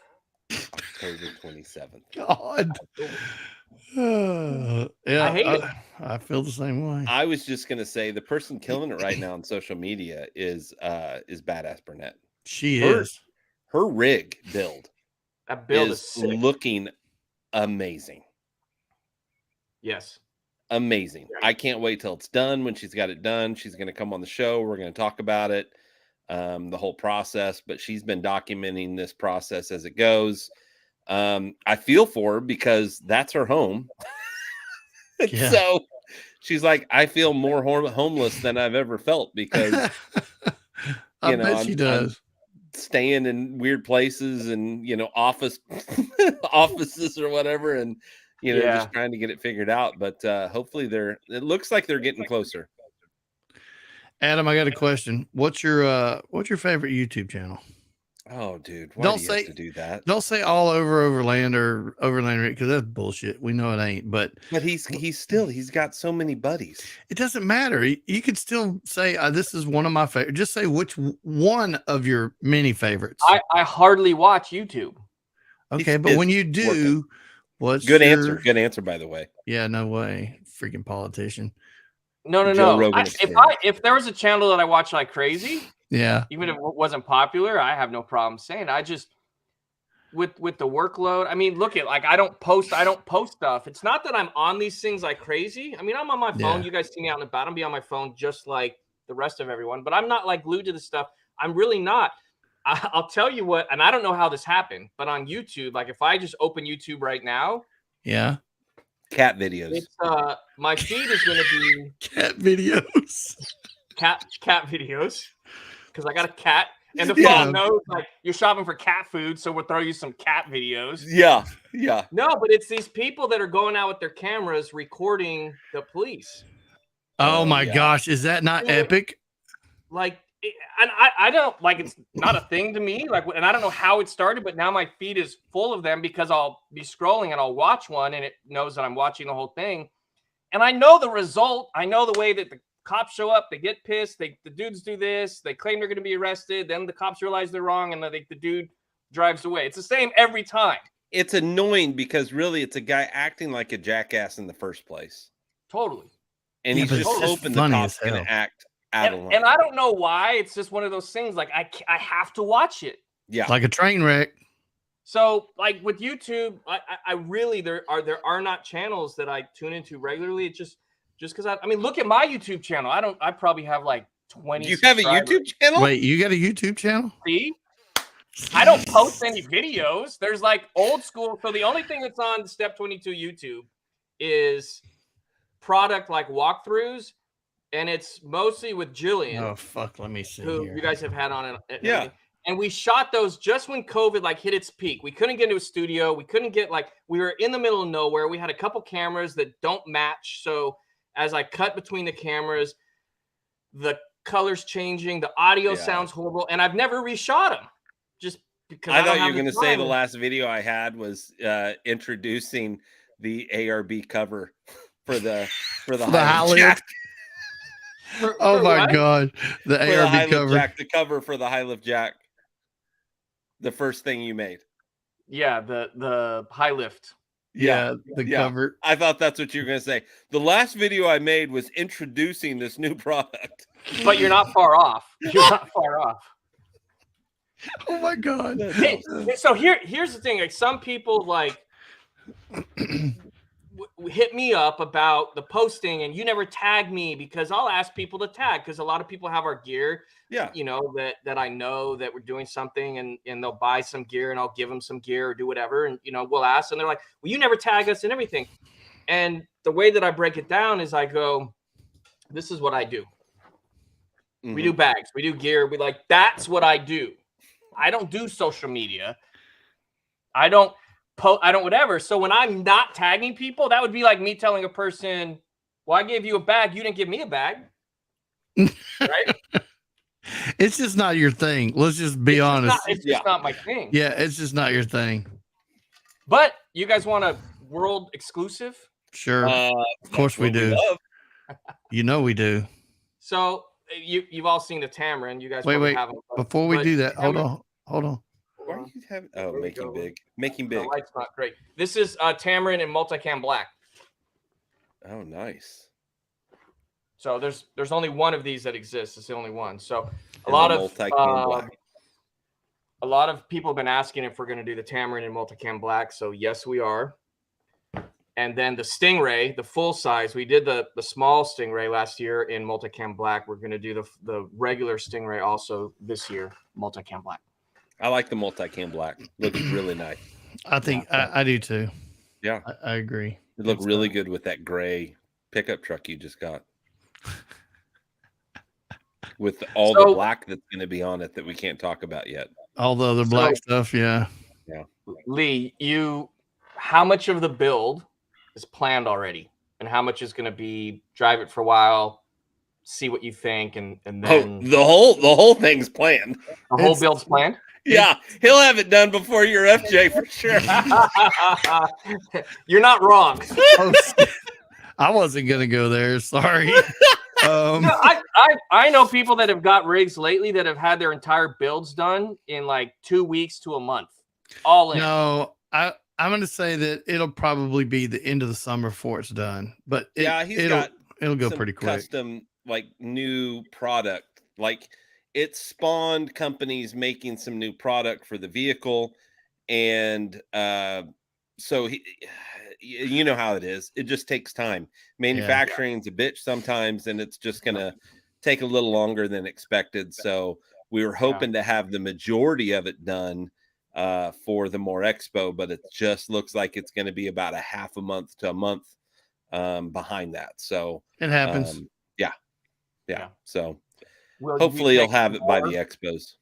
October 27th. God. Yeah, I hate it. I feel the same way. I was just gonna say the person killing it right now on social media is Badass Burnett. She Her- is. Her rig build That build is is sick. looking amazing. Yes. Amazing. Right. I can't wait till it's done. When she's got it done, she's going to come on the show. We're going to talk about it, the whole process. But she's been documenting this process as it goes. I feel for her because that's her home. Yeah. So she's like, I feel more homeless than I've ever felt because I know, bet she I'm does. staying in weird places and offices or whatever, and Yeah. just trying to get it figured out. But hopefully it looks like they're getting closer. Adam, I got a question. What's your favorite YouTube channel? Oh, dude, why Don't do you say- have to do that? Don't say all over Overland or Overland because that's bullshit. We know it ain't, but But he's got so many buddies. it doesn't matter. You could still say this is one of my favorites. Just say which one of your many favorites. I hardly watch YouTube. Okay, He's but when busy you do, working. what's Good your- answer. Good answer, by the way. Yeah, no way, freaking politician. No. Joe Rogan If there was a channel that I watch like crazy, Yeah, even if it wasn't popular, I have no problem saying it. I just with the workload. I mean, look at I don't post stuff. It's not that I'm on these things like crazy. I mean, I'm on my phone. Yeah. You guys see me out and about. I'll be on my phone just like the rest of everyone, but I'm not like glued to the stuff. I'm really not. I'll tell you what, and I don't know how this happened, but on YouTube, like if I just open YouTube right now, yeah. Cat videos. it's my feed is going to be Cat videos. cat videos because I got a cat, and the Yeah. phone knows like you're shopping for cat food, so we'll throw you some cat videos. Yeah. No, but it's these people that are going out with their cameras recording the police. Oh Oh, my yeah. gosh, is that not Yeah. epic? Like, and I don't like it's not a thing to me. Like, and I don't know how it started, but now my feed is full of them because I'll be scrolling and I'll watch one and it knows that I'm watching the whole thing. And I know the result. I know the way that the cops show up. They get pissed. The dudes do this. They claim they're going to be arrested. Then the cops realize they're wrong, and the dude drives away. It's the same every time. It's annoying because really it's a guy acting like a jackass in the first place. Totally. And Yeah, he's but just it's just hoping the funny cops as going hell. to act out of line. And I don't know why. It's just one of those things. Like I have to watch it. Yeah. Like a train wreck. So like with YouTube, I really there are not channels that I tune into regularly. It's just because I mean look at my YouTube channel. I probably have like 20. Do you have a subscribers. YouTube channel? Wait, you got a YouTube channel? See? I don't post any videos. There's like old school. So the only thing that's on Step 22 YouTube is product like walkthroughs, and it's mostly with Jillian, Oh fuck, let me see who here. you guys have had on it. Yeah. And we shot those just when COVID like hit its peak. We couldn't get into a studio. We couldn't get we were in the middle of nowhere. We had a couple cameras that don't match. So as I cut between the cameras, the colors changing, the audio Yeah. sounds horrible, and I've never reshot them just because I don't thought you have were going to the say time. the last video I had was introducing the ARB cover for the The High high Lift lift. Jack. Oh For my what? god, the For the High ARB Lift cover. Jack, the cover for the High Lift Jack. The first thing you made. Yeah, the high lift. Yeah, the yeah. cover. I thought that's what you were going to say. The last video I made was introducing this new product. But you're not far off. You're not far off. Oh my god. Hey, so here's the thing. Like some people like hit me up about the posting and you never tag me, because I'll ask people to tag, because a lot of people have our gear, Yeah. you know, that I know that we're doing something, and they'll buy some gear and I'll give them some gear or do whatever. And, you know, we'll ask, and they're like, well, you never tag us and everything. And the way that I break it down is I go, this is what I do. We do bags, we do gear. That's what I do. I don't do social media. I don't whatever. So when I'm not tagging people, that would be like me telling a person, well, I gave you a bag, you didn't give me a bag. Right? It's just not your thing. Let's just be honest. It's just not my thing. Yeah, it's just not your thing. But you guys want a world exclusive? Sure. Of course we do. You know we do. So you've all seen the Tamarin. You guys wait. haven't. Before we do that, hold on. Why are you having? Oh, making big. Making big. The light's not great. This is Tamarin in multicam black. Oh, nice. So there's only one of these that exists. It's the only one. So a And lot the of multicam black. a lot of people have been asking if we're going to do the Tamarin in multicam black. So yes, we are. And then the Stingray, the full size, we did the small Stingray last year in multicam black. We're going to do the regular Stingray also this year, multicam black. I like the multicam black. Looks really nice. I think I do too. Yeah, I agree. it looked really good with that gray pickup truck you just got. With all the black that's going to be on it that we can't talk about yet. All the other black stuff, yeah. Yeah. Lee, how much of the build is planned already, and how much is going to be drive it for a while, see what you think, and then the whole thing's planned. The whole build's planned. Yeah, he'll have it done before your FJ for sure. You're not wrong. I wasn't gonna go there. Sorry. I know people that have got rigs lately that have had their entire builds done in like 2 weeks to a month, all in. No, I'm gonna say that it'll probably be the end of the summer before it's done. But it'll go pretty quick. Custom, like, new product, like. It spawned companies making some new product for the vehicle. And so you know how it is. It just takes time. Manufacturing's a bitch sometimes, and it's just going to take a little longer than expected. So we were hoping to have the majority of it done for the More Expo, but it just looks like it's going to be about a half a month to a month behind that. So it happens. Yeah. So hopefully you'll have it by the expos.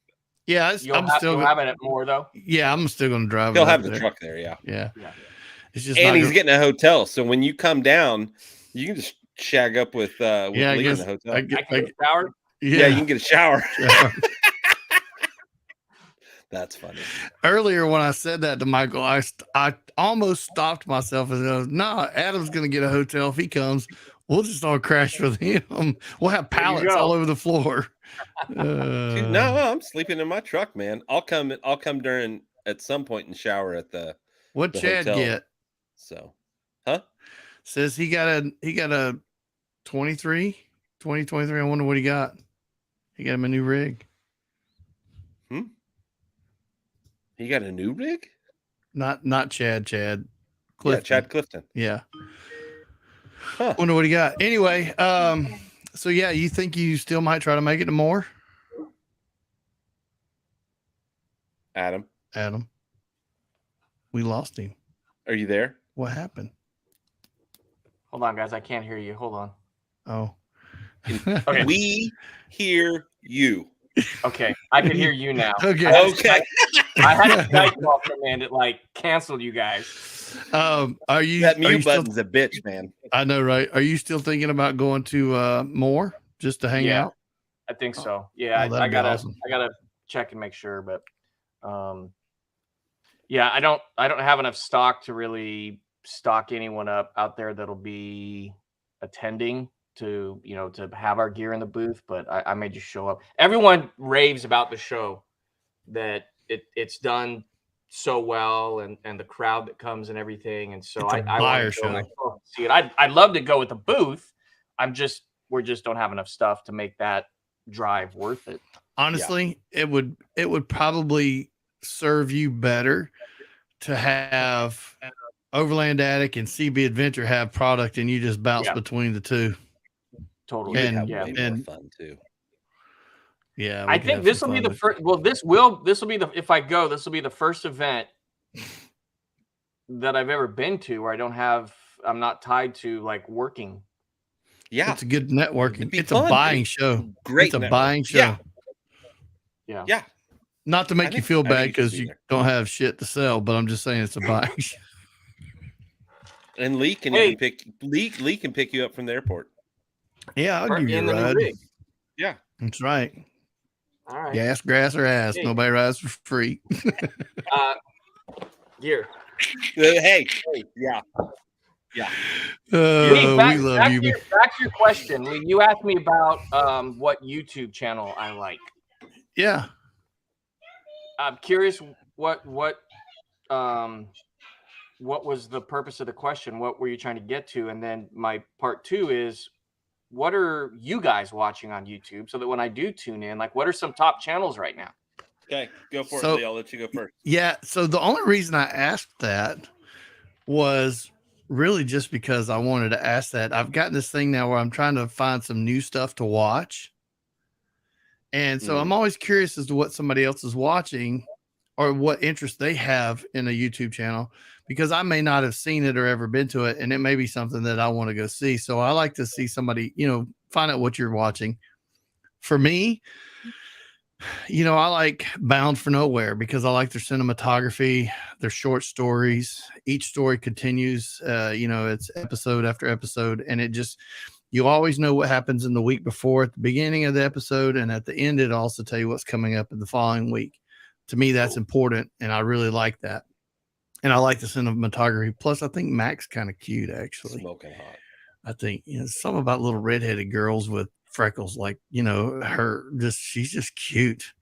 Yeah, I'm still having it more though. Yeah, I'm still going to drive. He'll have the truck there. Yeah. It's just and he's getting a hotel, so when you come down, you can just shag up with Lee in the hotel. I can get a shower. Yeah, you can get a shower. That's funny. Earlier when I said that to Michael, I almost stopped myself and said, "No, Adam's going to get a hotel if he comes. We'll just all crash with him. We'll have pallets all over the floor." Dude, no, I'm sleeping in my truck, man. I'll come during at some point and shower at the Chad hotel. Get? So, says he got a 2023. I wonder what he got. He got him a new rig. He got a new rig? Not Chad. Clifton. Yeah, Chad Clifton. Yeah. Wonder what he got. Anyway, so yeah, you think you still might try to make it to more? Adam, we lost him. Are you there? What happened? Hold on, guys. I can't hear you. Hold on. Oh. Okay. We hear you. Okay. I can hear you now. Okay. I had a Skype call from man that like canceled you guys. Are you that mute button's a bitch, man? I know, right? Are you still thinking about going to more just to hang out? I think so. Yeah, I gotta check and make sure, but yeah, I don't have enough stock to really stock anyone up out there that'll be attending to have our gear in the booth, but I may just show up. Everyone raves about the show, that it's done so well, and the crowd that comes and everything, and so I want to go see it. I'd love to go with the booth. We just don't have enough stuff to make that drive worth it. Honestly, it would probably serve you better to have Overland Attic and CB Adventure have product, and you just bounce Yeah. between the two. Totally. You And- have yeah. way and- more fun too. Yeah, I think this will be the first. Well, this will be the. If I go, this will be the first event that I've ever been to where I don't have. I'm not tied to like working. Yeah, It's a good networking. It'd be It's fun, a buying dude. show. Great. It's a network. buying show. Yeah, Yeah. yeah. Not to I make you think- feel I think bad you should because be you there. don't have shit to sell, but I'm just saying it's a buying show. And Lee can Hey. even pick Lee can pick you up from the airport. Yeah, I'll give you a In the new ride. rig. Yeah. That's right. All right. Gas, grass, or ass. Hey. Nobody rides for free. Here. Hey, yeah. Lee, We love you. back to your question. Lee, you asked me about what YouTube channel I like. Yeah. I'm curious what was the purpose of the question? What were you trying to get to? And then my part 2 is, what are you guys watching on YouTube so that when I do tune in, like, what are some top channels right now? Okay, go for So- it, Lee. I'll let you go first. Yeah. So the only reason I asked that was really just because I wanted to ask that. I've gotten this thing now where I'm trying to find some new stuff to watch. And so I'm always curious as to what somebody else is watching or what interest they have in a YouTube channel, because I may not have seen it or ever been to it. And it may be something that I want to go see. So I like to see somebody, find out what you're watching. For me, I like Bound for Nowhere because I like their cinematography, their short stories. Each story continues, it's episode after episode. And you always know what happens in the week before at the beginning of the episode. And at the end, it also tell you what's coming up in the following week. To me, that's important. And I really like that. And I like the cinematography. Plus, I think Mac's kind of cute, actually. Smoking hot. I think something about little redheaded girls with freckles, like she's just cute.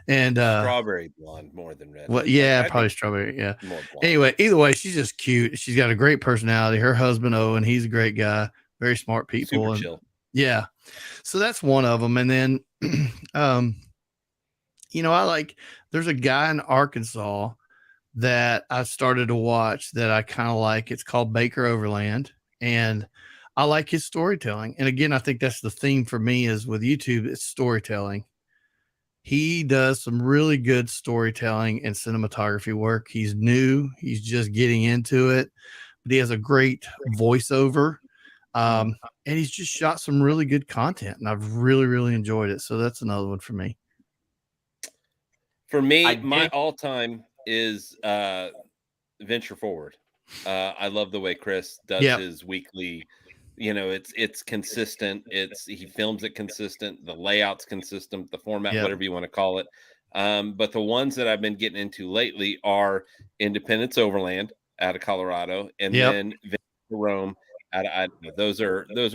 And Strawberry blonde more than red. well, yeah, I probably think strawberry. Yeah. more blonde. Anyway, either way, she's just cute. She's got a great personality. Her husband Owen, he's a great guy. Very smart people. Super And chill. yeah, so that's one of them. And then, there's a guy in Arkansas that I started to watch that I kind of like. It's called Baker Overland, and I like his storytelling. And again, I think that's the theme for me is with YouTube, it's storytelling. He does some really good storytelling and cinematography work. He's new. He's just getting into it, but he has a great voiceover. And he's just shot some really good content, and I've really, really enjoyed it. So that's another one for me. For me, I my did- all-time is Venture Forward. I love the way Chris does Yep. his weekly. It's consistent. He films it consistent. The layout's consistent. The format, Yep. whatever you want to call it. But the ones that I've been getting into lately are Independence Overland out of Colorado, and Yep. then Venture Rome out of Idaho. Those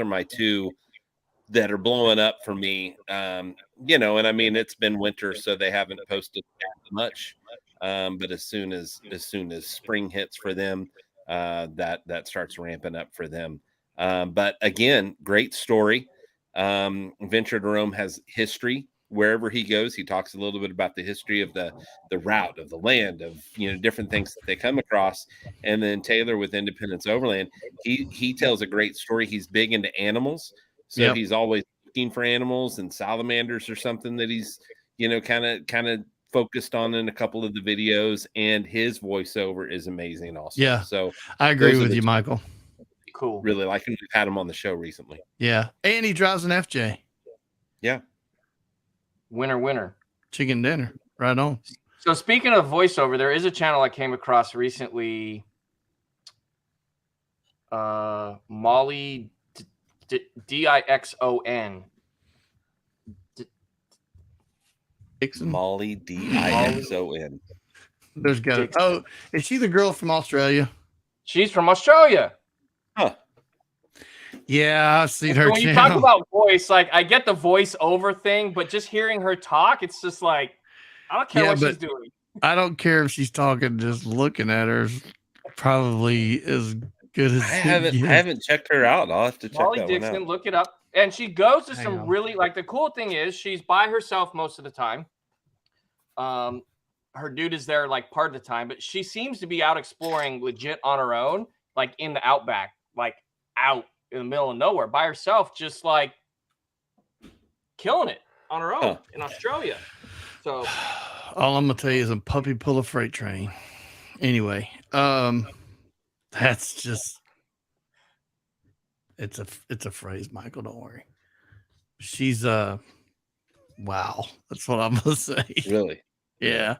are my two that are blowing up for me. And I mean, it's been winter, so they haven't posted that much. But as soon as spring hits for them, that starts ramping up for them. But again, great story. Venture to Rome has history. Wherever he goes, he talks a little bit about the history of the route, of the land, of different things that they come across. And then Taylor with Independence Overland, he tells a great story. He's big into animals, so Yep. he's always looking for animals and salamanders or something that he's kind of focused on in a couple of the videos. And his voiceover is amazing also. Yeah. So I agree Those are with the you, two. Michael. Cool. really like him. We've had him on the show recently. Yeah. And he drives an FJ. Yeah. Winner. Chicken dinner. Right on. So speaking of voiceover, there is a channel I came across recently. Molly Dixon. Dixon. Molly Dixon. There's got Dixon. Oh, is she the girl from Australia? She's from Australia. Huh. Yeah, I've seen So her when you channel. talk about voice, like I get the voice-over thing, but just hearing her talk, it's just like I don't care Yeah, what she's but- doing. I don't care if she's talking, just looking at her is probably as good as I it haven't gets. checked her out. I'll have to check Molly that one Dixon, out. look it up. And she goes to Hang some on. really, like, the cool thing is she's by herself most of the time. her dude is there like part of the time, but she seems to be out exploring legit on her own, like in the outback, like out in the middle of nowhere by herself, just like killing it on her own in Australia. So all I'm gonna tell you is a puppy pull a freight train. Anyway, that's just it's a phrase, Michael. Don't worry. She's wow. That's what I'm gonna say. Really? Yeah.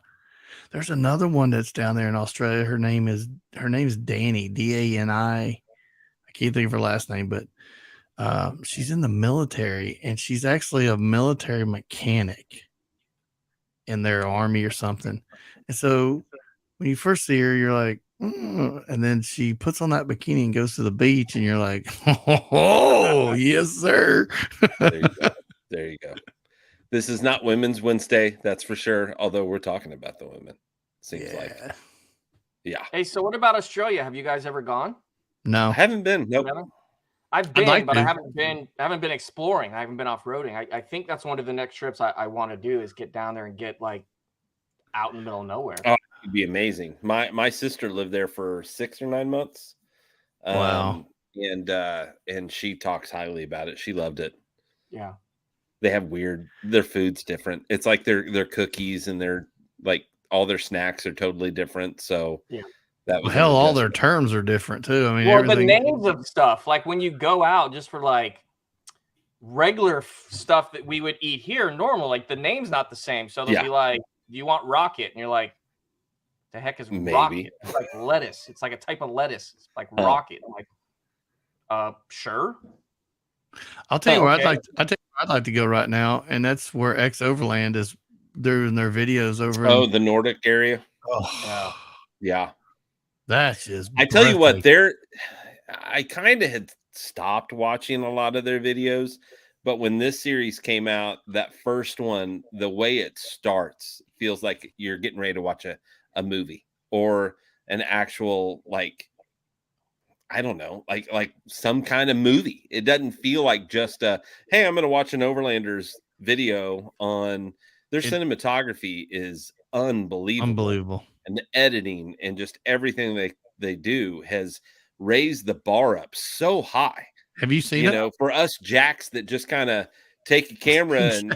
There's another one that's down there in Australia. Her name's Dani, Dani. I can't think of her last name, but she's in the military, and she's actually a military mechanic in their army or something. And so when you first see her, you're like, and then she puts on that bikini and goes to the beach, and you're like, oh, yes, sir. There you go. There you go. This is not Women's Wednesday, that's for sure. Although we're talking about the women, seems like. Yeah. Hey, so what about Australia? Have you guys ever gone? No, I haven't been. Nope. I've been, like but to. I haven't been exploring. I haven't been off-roading. I think that's one of the next trips I want to do is get down there and get like out in the middle of nowhere. Oh, it'd be amazing. My sister lived there for 6 or 9 months. Wow. And she talks highly about it. She loved it. Yeah. They have their food's different. It's like their cookies and their like all their snacks are totally different. So yeah. That was hell, all their terms are different too. I mean, well, everything... the names of stuff, like when you go out just for like regular stuff that we would eat here normal, like the name's not the same. So they'll be like, do you want rocket? And you're like, the heck is rocket? It's like lettuce. It's like a type of lettuce. It's like rocket. I'm like, sure. I'll tell you where I'd like to go right now, and that's where X Overland is doing their videos over. The Nordic area. Oh, yeah. That's just. I tell you what, I kind of had stopped watching a lot of their videos, but when this series came out, that first one, the way it starts feels like you're getting ready to watch a movie or an actual I don't know, like some kind of movie. It doesn't feel like just hey, I'm going to watch an Overlanders video on their cinematography is unbelievable. And the editing and just everything they do has raised the bar up so high. Have you seen it? For us jacks that just kind of take a camera and,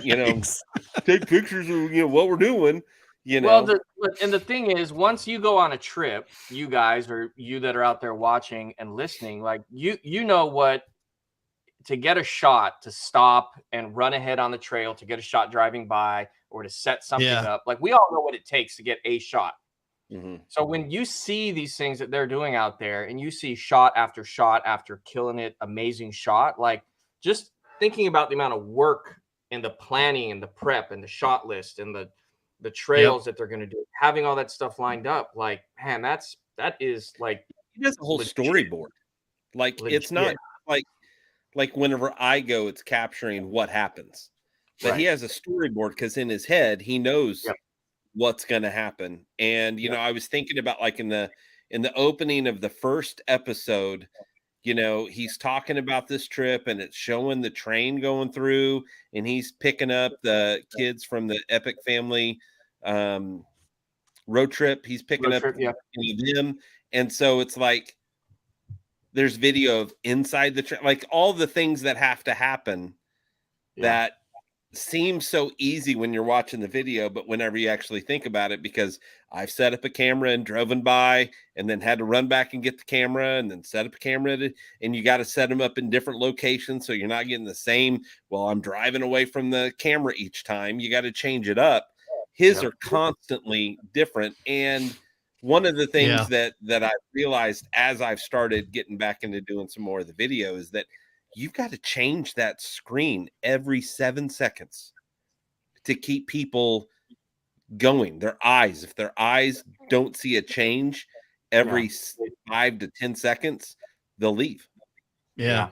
take pictures of, what we're doing. Well, and the thing is, once you go on a trip, you guys or you that are out there watching and listening, like you know what, to get a shot, to stop and run ahead on the trail, to get a shot driving by, or to set something up. Like we all know what it takes to get a shot. Mm-hmm. So when you see these things that they're doing out there, and you see shot after killing it, amazing shot, like just thinking about the amount of work and the planning and the prep and the shot list and the trails that they're going to do, having all that stuff lined up, like, man, that is like, he has a whole storyboard. Like it's not like whenever I go, it's capturing what happens, but he has a storyboard because in his head, he knows what's going to happen. And, I was thinking about like in the opening of the first episode, he's talking about this trip and it's showing the train going through and he's picking up the kids from the Epic family road trip. He's picking up them. And so it's like, there's video of inside the train, like all the things that have to happen that seem so easy when you're watching the video, but whenever you actually think about it, because I've set up a camera and driven by and then had to run back and get the camera and then set up a camera and you got to set them up in different locations. So you're not getting the same, I'm driving away from the camera each time. You got to change it up. His are constantly different. And one of the things that I realized as I've started getting back into doing some more of the video is that you've got to change that screen every 7 seconds to keep people going. Their eyes, if their eyes don't see a change every 5 to 10 seconds, they'll leave. Yeah.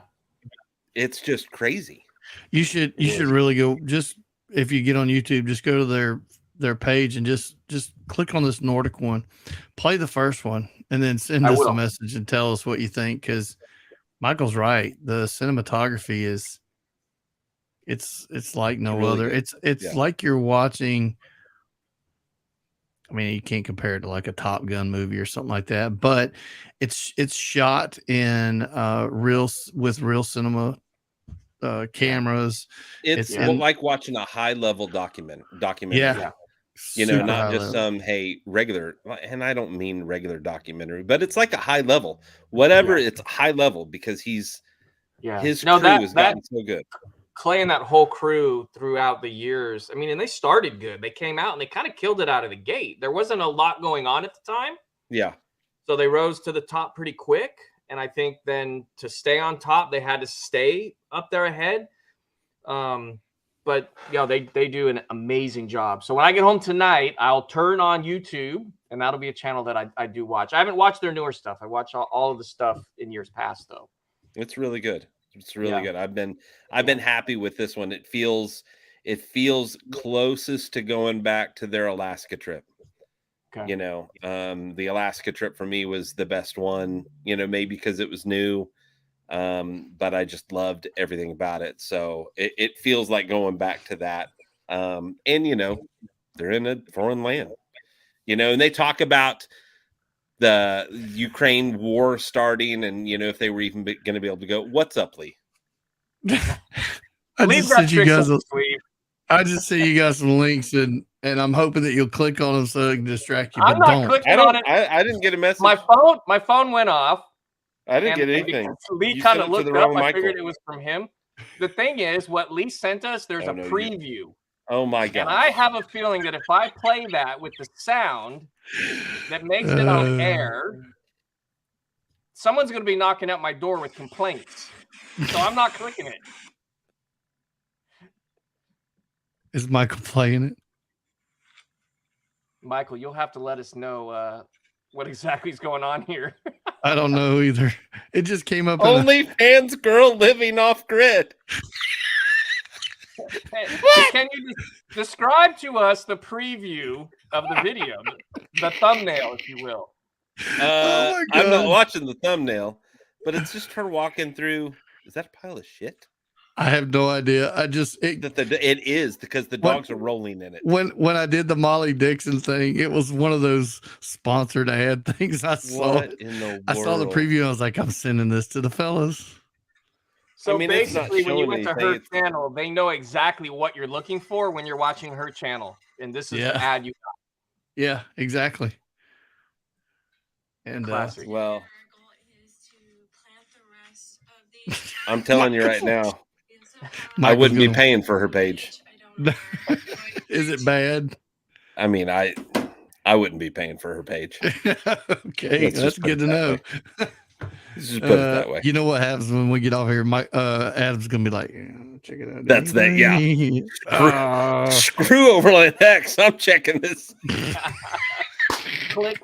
It's just crazy. You should really go, just if you get on YouTube, just go to their page and just click on this Nordic one, play the first one, and then send us a message and tell us what you think. Because Michael's right. The cinematography it's like no other. Good. It's like you're watching I mean, you can't compare it to like a Top Gun movie or something like that, but it's shot in with real cinema cameras. It's in like watching a high level documentary. yeah, You know, super not high just level. some regular, and I don't mean regular documentary, but it's like a high level, whatever. Yeah. It's high level because his No, crew has gotten so good. Clay and that whole crew throughout the years. I mean, and they started good. They came out and they kind of killed it out of the gate. There wasn't a lot going on at the time. Yeah. So they rose to the top pretty quick. And I think then to stay on top, they had to stay up there ahead. But they do an amazing job. So when I get home tonight, I'll turn on YouTube, and that'll be a channel that I do watch. I haven't watched their newer stuff. I watch all of the stuff in years past, though. It's really good. It's really good. I've been happy with this one. It feels closest to going back to their Alaska trip. Okay. You know, the Alaska trip for me was the best one, you know, maybe because it was new. But I just loved everything about it. So it feels like going back to that. And you know, they're in a foreign land, you know, and they talk about the Ukraine war starting and, you know, if they were even going to be able to go. What's up, Lee? I just sent you guys I just see you got some links and I'm hoping that you'll click on them so it can distract you. I'm but not don't. clicking on it. I didn't get a message. My phone went off. I didn't get anything. Lee kind of looked up. I figured it was from him. The thing is, what Lee sent us, there's a preview. Oh my God. And I have a feeling that if I play that with the sound that makes it on air, someone's going to be knocking at my door with complaints. So I'm not clicking it. Is Michael playing it? Michael, you'll have to let us know what exactly is going on here. I don't know either. It just came up. OnlyFans girl living off grid. Can you describe to us the preview of the video, the thumbnail, if you will? I'm not watching the thumbnail, but it's just her walking through. Is that a pile of shit? I have no idea. It is because the dogs are rolling in it. When I did the Molly Dixon thing, it was one of those sponsored ad things. I saw the preview. And I was like, I'm sending this to the fellas. So basically, when you went to her channel, they know exactly what you're looking for when you're watching her channel, and this is the ad you got. Yeah, exactly. And well, I'm telling you right now. I wouldn't be paying for her page. Is it bad? I mean, I wouldn't be paying for her page. Okay, that's good to know. Let's just put it that way. You know what happens when we get off here? Adam's gonna be like, check it out. That's that, yeah. Screw Overland X. I'm checking this. Click.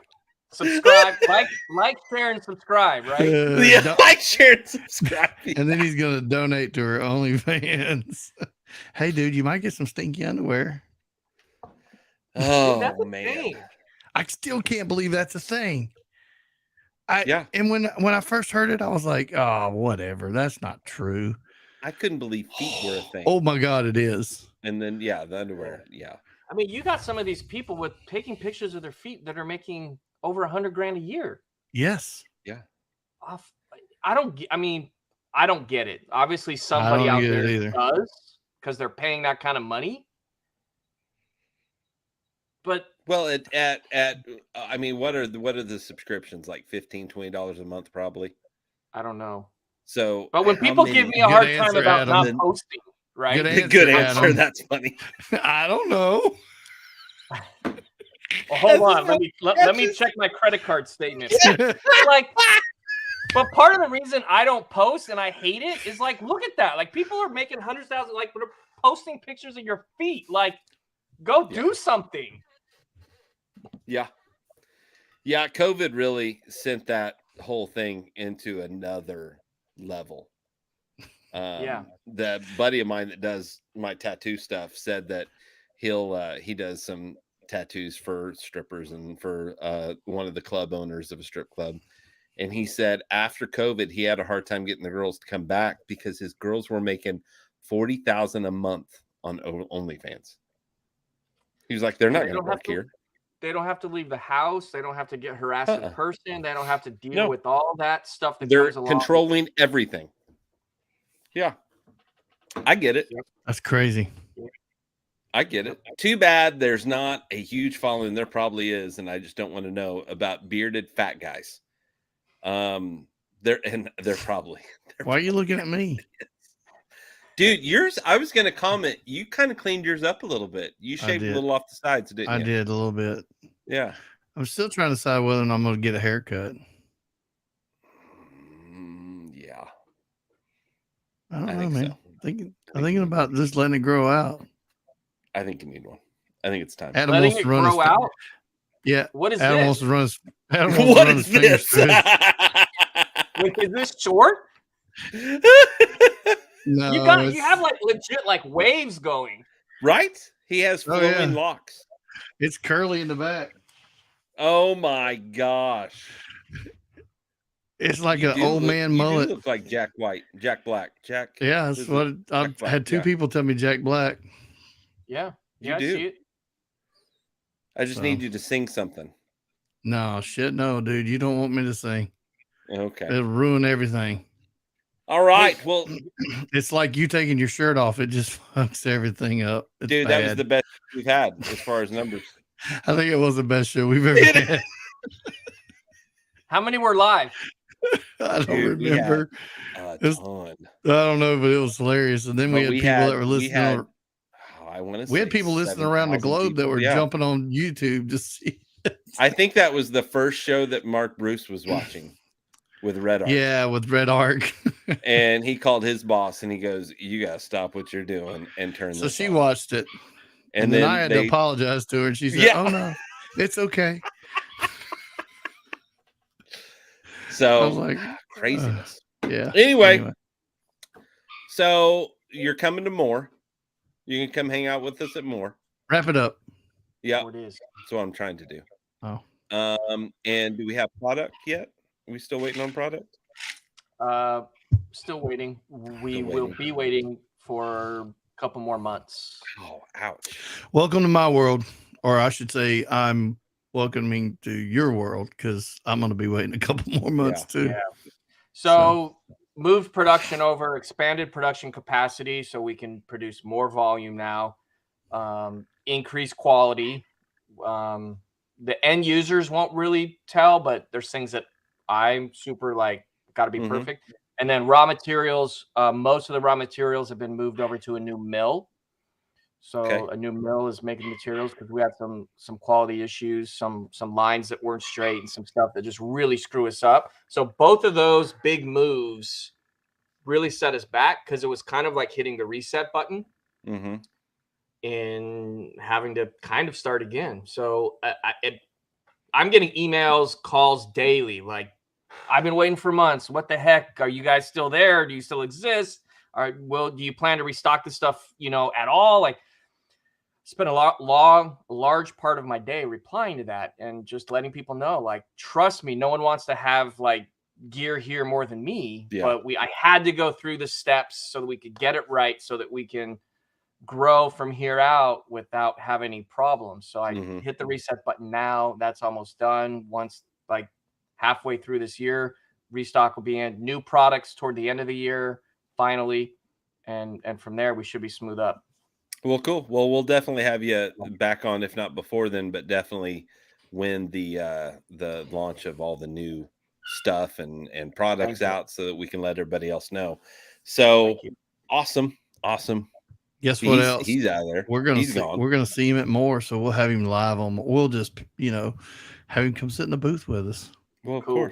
Subscribe, like, share, and subscribe, right? Like, share, and subscribe. And then he's gonna donate to her OnlyFans. Hey, dude, you might get some stinky underwear. Oh man, I still can't believe that's a thing. And when I first heard it, I was like, oh, whatever. That's not true. I couldn't believe feet were a thing. Oh my God, it is. And then the underwear, I mean, you got some of these people with taking pictures of their feet that are making over $100,000 a year. Yes. Yeah. I don't get it. Obviously, somebody out there does because they're paying that kind of money. But I mean, what are the subscriptions like? $15-$20 a month, probably. I don't know. So, but when people give me a hard time about not posting, right? Good answer. That's funny. I don't know. Well, hold on. Let me check my credit card statement. But part of the reason I don't post and I hate it is like, look at that. Like, people are making hundreds of thousands, like, posting pictures of your feet. Like, go do something. Yeah. Yeah. COVID really sent that whole thing into another level. The buddy of mine that does my tattoo stuff said that he does some tattoos for strippers and for one of the club owners of a strip club. And he said after COVID, he had a hard time getting the girls to come back because his girls were making $40,000 a month on OnlyFans. He was like, they're not going to work here. They don't have to leave the house. They don't have to get harassed in person. They don't have to deal with all that stuff that They're comes along. controlling everything. Yeah. I get it. That's crazy. I get it. Too bad there's not a huge following. There probably is, and I just don't want to know about bearded fat guys. They're probably. Why are you looking at me? Dude, yours, I was going to comment, you kind of cleaned yours up a little bit. You shaved a little off the sides, didn't you? I did a little bit. Yeah. I'm still trying to decide whether or not I'm going to get a haircut. Yeah. I don't know, think man. so. I'm thinking about just letting it grow out. I think you need one. I think it's time. Adam Letting wants it to run grow out? Yeah. What is Adam this? wants to run his Adam wants What to run is his fingers this? through his- Wait, is this short? No, You have like legit like waves going. Right? He has Oh, flowing yeah. locks. it's curly in the back. Oh my gosh. It's like You an do old look- man you do mullet. look like Jack Black. Yeah, that's Is what it I've Jack Black? had two Yeah. people tell me Jack Black. Yeah. You Yeah, I do. see it. I just So. need you to sing something. No, shit, no, dude. You don't want me to sing. Okay. It'll ruin everything. All right. Well, It's like you taking your shirt off. It just fucks everything up. It's dude, bad. that was the best we've had as far as numbers. I think it was the best show we've ever had. How many were live? I don't Dude, we remember. A It's- ton. I don't know, but it was hilarious. And then we But had people that were listening. I want to. We had people listening around the globe that were jumping on YouTube to see. I think that was the first show that Mark Bruce was watching with Red Arc. Yeah, with Red Arc. And he called his boss and he goes, "You gotta stop what you're doing and turn So this she off." watched it. And then I had to apologize to her, and she said, Yeah. "Oh no, it's okay." So I was like, craziness. Yeah. Anyway, so you're coming to Moore. You can come hang out with us at Moore. wrap it up. Yeah, It is. that's what I'm trying to do. Oh, And do we have product yet? Are we still waiting on product? Still waiting. We Still will waiting. be waiting for a couple more months. Oh, ouch. welcome to my world, or I should say, I'm welcoming to your world because I'm going to be waiting a couple more months too. Yeah. So moved production over, expanded production capacity so we can produce more volume now, increase quality. The end users won't really tell, but there's things that I'm super like got to be Mhm. perfect. And then raw materials, most of the raw materials have been moved over to a new mill. So Okay. a new mill is making materials because we had some quality issues, some lines that weren't straight, and some stuff that just really screw us up. So both of those big moves really set us back because it was kind of like hitting the reset button Mm-hmm. and having to kind of start again. So I'm getting emails, calls daily. Like, I've been waiting for months. What the heck? Are you guys still there? Do you still exist? Do you plan to restock this stuff, at all? Like, spent a large part of my day replying to that and just letting people know, like, trust me, no one wants to have like gear here more than me. Yeah. But I had to go through the steps so that we could get it right, so that we can grow from here out without having any problems. So I Mhm. hit the reset button now. That's almost done. Once like halfway through this year, restock will be in, new products toward the end of the year, finally. And from there we should be smooth up. Well, cool. Well, we'll definitely have you back on, if not before then, but definitely when the launch of all the new stuff and products Thank you. out, so that we can let everybody else know. So Thank you. awesome. Guess what else? He's out of there. We're gonna He's see, gone. we're gonna see him at more, so we'll have him live on. We'll just have him come sit in the booth with us. Well, of Cool.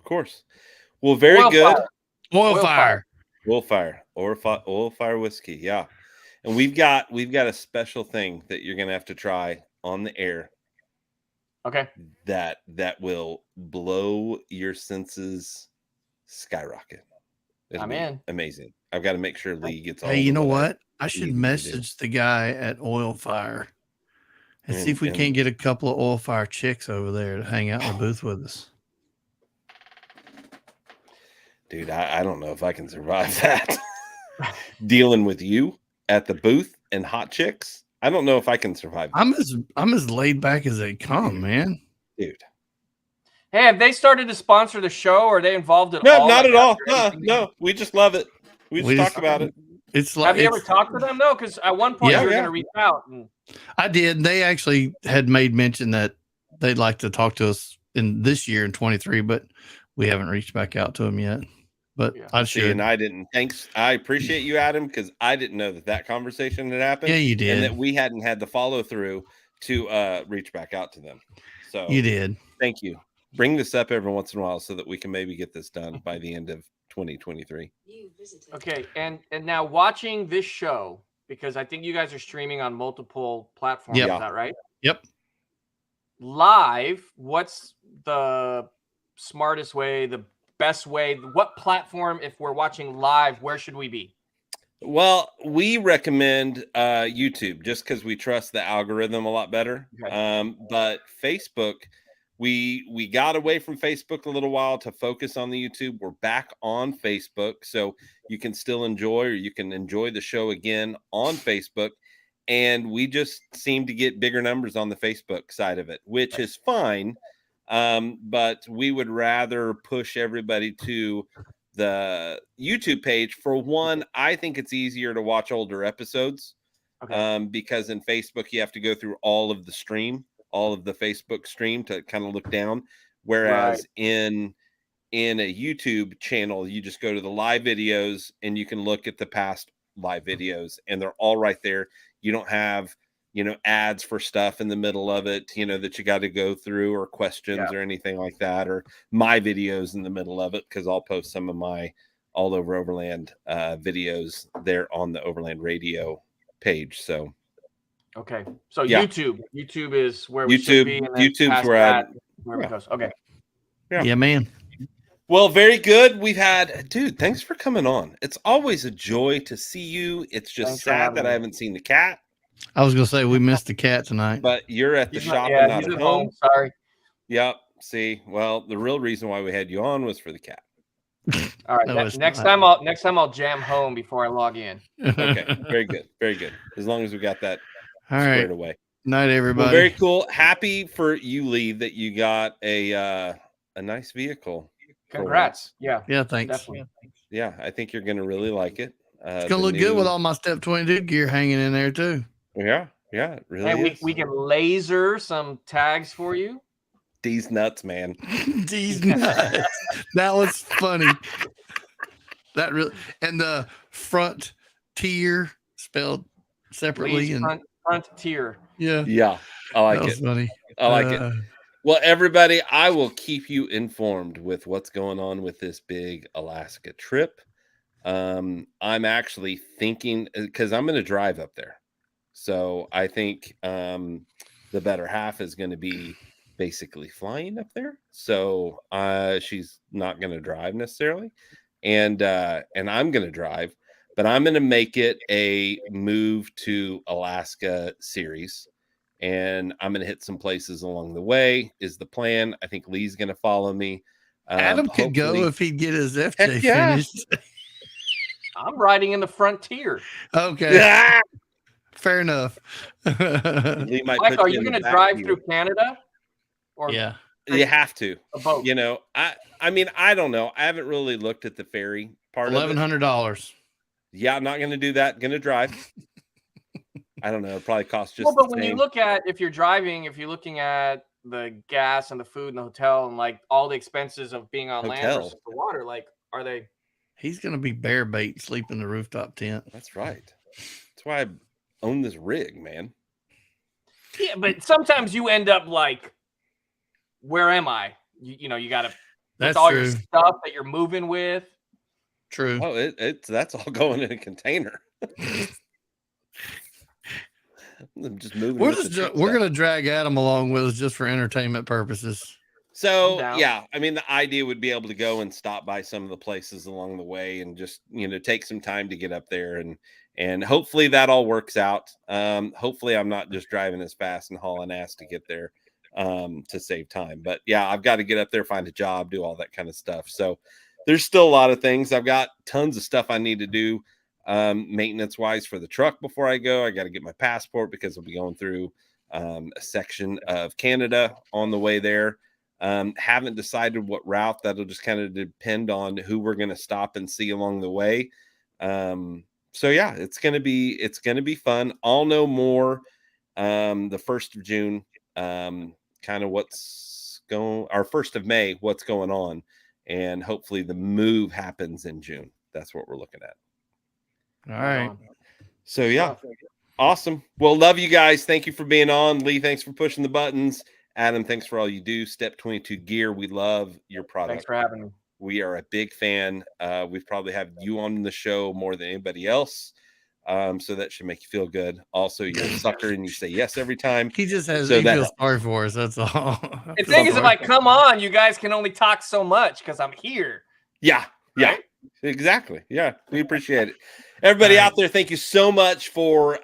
course. Well, very Oil good. fire. Oil Oil fire. Oil fire whiskey. Yeah. And we've got a special thing that you're gonna have to try on the air Okay. that will blow your senses skyrocket. It'll I'm be in. amazing. I've got to make sure Lee gets all. Hey, you know I what? I need should him to do. message the guy at Oil Fire and see if we And- can't get a couple of Oil Fire chicks over there to hang out in the booth with us. Dude, I don't know if I can survive that. Dealing with you at the booth and hot chicks. I don't know if I can survive that, I'm as laid back as they come, man. dude. Hey, have they started to sponsor the show? Or are they involved at No, all? not Like, at all. after everything they- No, we just love it. We just talk about it. It's like Have you ever talked to them though? Because at one point Yeah. you were Yeah. going to reach out. And, I did. They actually had made mention that they'd like to talk to us in this year in 23, but we haven't reached back out to them yet. But Yeah. I See, should. and I didn't. Thanks. I appreciate you, Adam, because I didn't know that conversation had happened. Yeah, you And did. that we hadn't had the follow through to reach back out to them. So You did. thank you. Bring this up every once in a while so that we can maybe get this done by the end of 2023. okay, and now watching this show, because I think you guys are streaming on multiple platforms. Yep. Is that right? Yep. Live, what's the smartest way, the best way? What platform, if we're watching live, where should we be? Well, we recommend YouTube just because we trust the algorithm a lot better. Okay. But Facebook, we got away from Facebook a little while to focus on the YouTube. We're back on Facebook, so you can still enjoy, or you can enjoy the show again on Facebook. And we just seem to get bigger numbers on the Facebook side of it, which is fine. But we would rather push everybody to the YouTube page. For one, I think it's easier to watch older episodes because in Facebook you have to go through all of the Facebook stream to kind of look down, whereas in a YouTube channel you just go to the live videos and you can look at the past live videos and they're all right there. You don't have ads for stuff in the middle of it, that you got to go through, or questions or anything like that, or my videos in the middle of it, because I'll post some of my All Over Overland videos there on the Overland Radio page. So YouTube is where we should be, and then YouTube's where it goes. Okay. Yeah, man. Well, very good. We've had, dude, thanks for coming on. It's always a joy to see you. It's just sad that I haven't seen the cat. I was gonna say we missed the cat tonight, but you're at the shop and not at home. Sorry. Yep. See, well, the real reason why we had you on was for the cat. All right. No, next time I'll jam home before I log in. Okay. Very good. Very good. As long as we got that All squared right. away. Night, everybody. Well, very cool. Happy for you, Lee, that you got a nice vehicle. Congrats. Yeah. Yeah, thanks. Definitely. Yeah, I think you're gonna really like it. It's gonna look good with all my Step 22 gear hanging in there too. Yeah, it really And is. we can laser some tags for you. These nuts, man. These nuts. That was funny. That really, and the front tier spelled separately, Lee's and front tier. Yeah, I like that it. was funny. I like it. Well, everybody, I will keep you informed with what's going on with this big Alaska trip. I'm actually thinking, because I'm going to drive up there. So I think the better half is going to be basically flying up there. So she's not going to drive necessarily. And I'm going to drive, but I'm going to make it a move to Alaska series. And I'm going to hit some places along the way is the plan. I think Lee's going to follow me. Adam could go if he'd get his FJ finished. I'm riding in the frontier. Okay. Fair enough. Lee might Mike, put are you you in the going to back drive view. through Canada? Or Yeah. You have to. a boat? I mean, I don't know. I haven't really looked at the ferry part of it. $1,100. Yeah, I'm not going to do that. Going to drive. I don't know. It probably costs just. Well, but the when same. you look at, if you're driving, if you're looking at the gas and the food and the hotel and like all the expenses of being on land versus the water, like, are they? He's gonna be bear bait, sleep in the rooftop tent. That's right. That's why I own this rig, man. Yeah, but sometimes you end up like, where am I? You got to. That's all true. your stuff that you're moving with. True. Oh, that's all going in a container. I'm just moving. We're gonna drag Adam along with us just for entertainment purposes. So yeah, I mean, the idea would be able to go and stop by some of the places along the way and just take some time to get up there, and hopefully that all works out. Hopefully I'm not just driving as fast and hauling ass to get there to save time. But yeah, I've got to get up there, find a job, do all that kind of stuff. So there's still a lot of things. I've got tons of stuff I need to do. maintenance wise for the truck before I go. I got to get my passport because I'll be going through a section of Canada on the way there. Haven't decided what route. That'll just kind of depend on who we're going to stop and see along the way. So yeah, it's going to be fun. I'll know more the 1st of June, kind of what's going, or 1st of May, what's going on, and hopefully the move happens in June. That's what we're looking at. All right. So yeah, awesome. Well, love you guys. Thank you for being on. Lee, thanks for pushing the buttons. Adam, thanks for all you do. Step 22 Gear, we love your product. Thanks for having me. We are a big fan. We've probably had you on the show more than anybody else. So that should make you feel good. Also, you're a sucker and you say yes every time. He just has So he that feels helps. sorry for us. That's all. The thing is, if I come on, you guys can only talk so much because I'm here. Yeah. Right? Exactly. Yeah, we appreciate it. Everybody out there, thank you so much for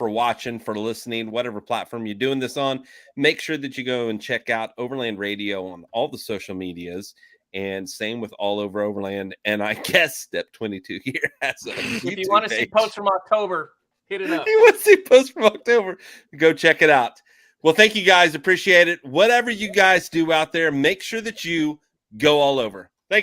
watching, for listening, whatever platform you're doing this on. Make sure that you go and check out Overland Radio on all the social medias, and same with All Over Overland. And I guess Step 22 here has a YouTube If you want to see page. posts from October, hit it up. If you want to see posts from October, go check it out. Well, thank you guys. Appreciate it. Whatever you guys do out there, make sure that you go all over.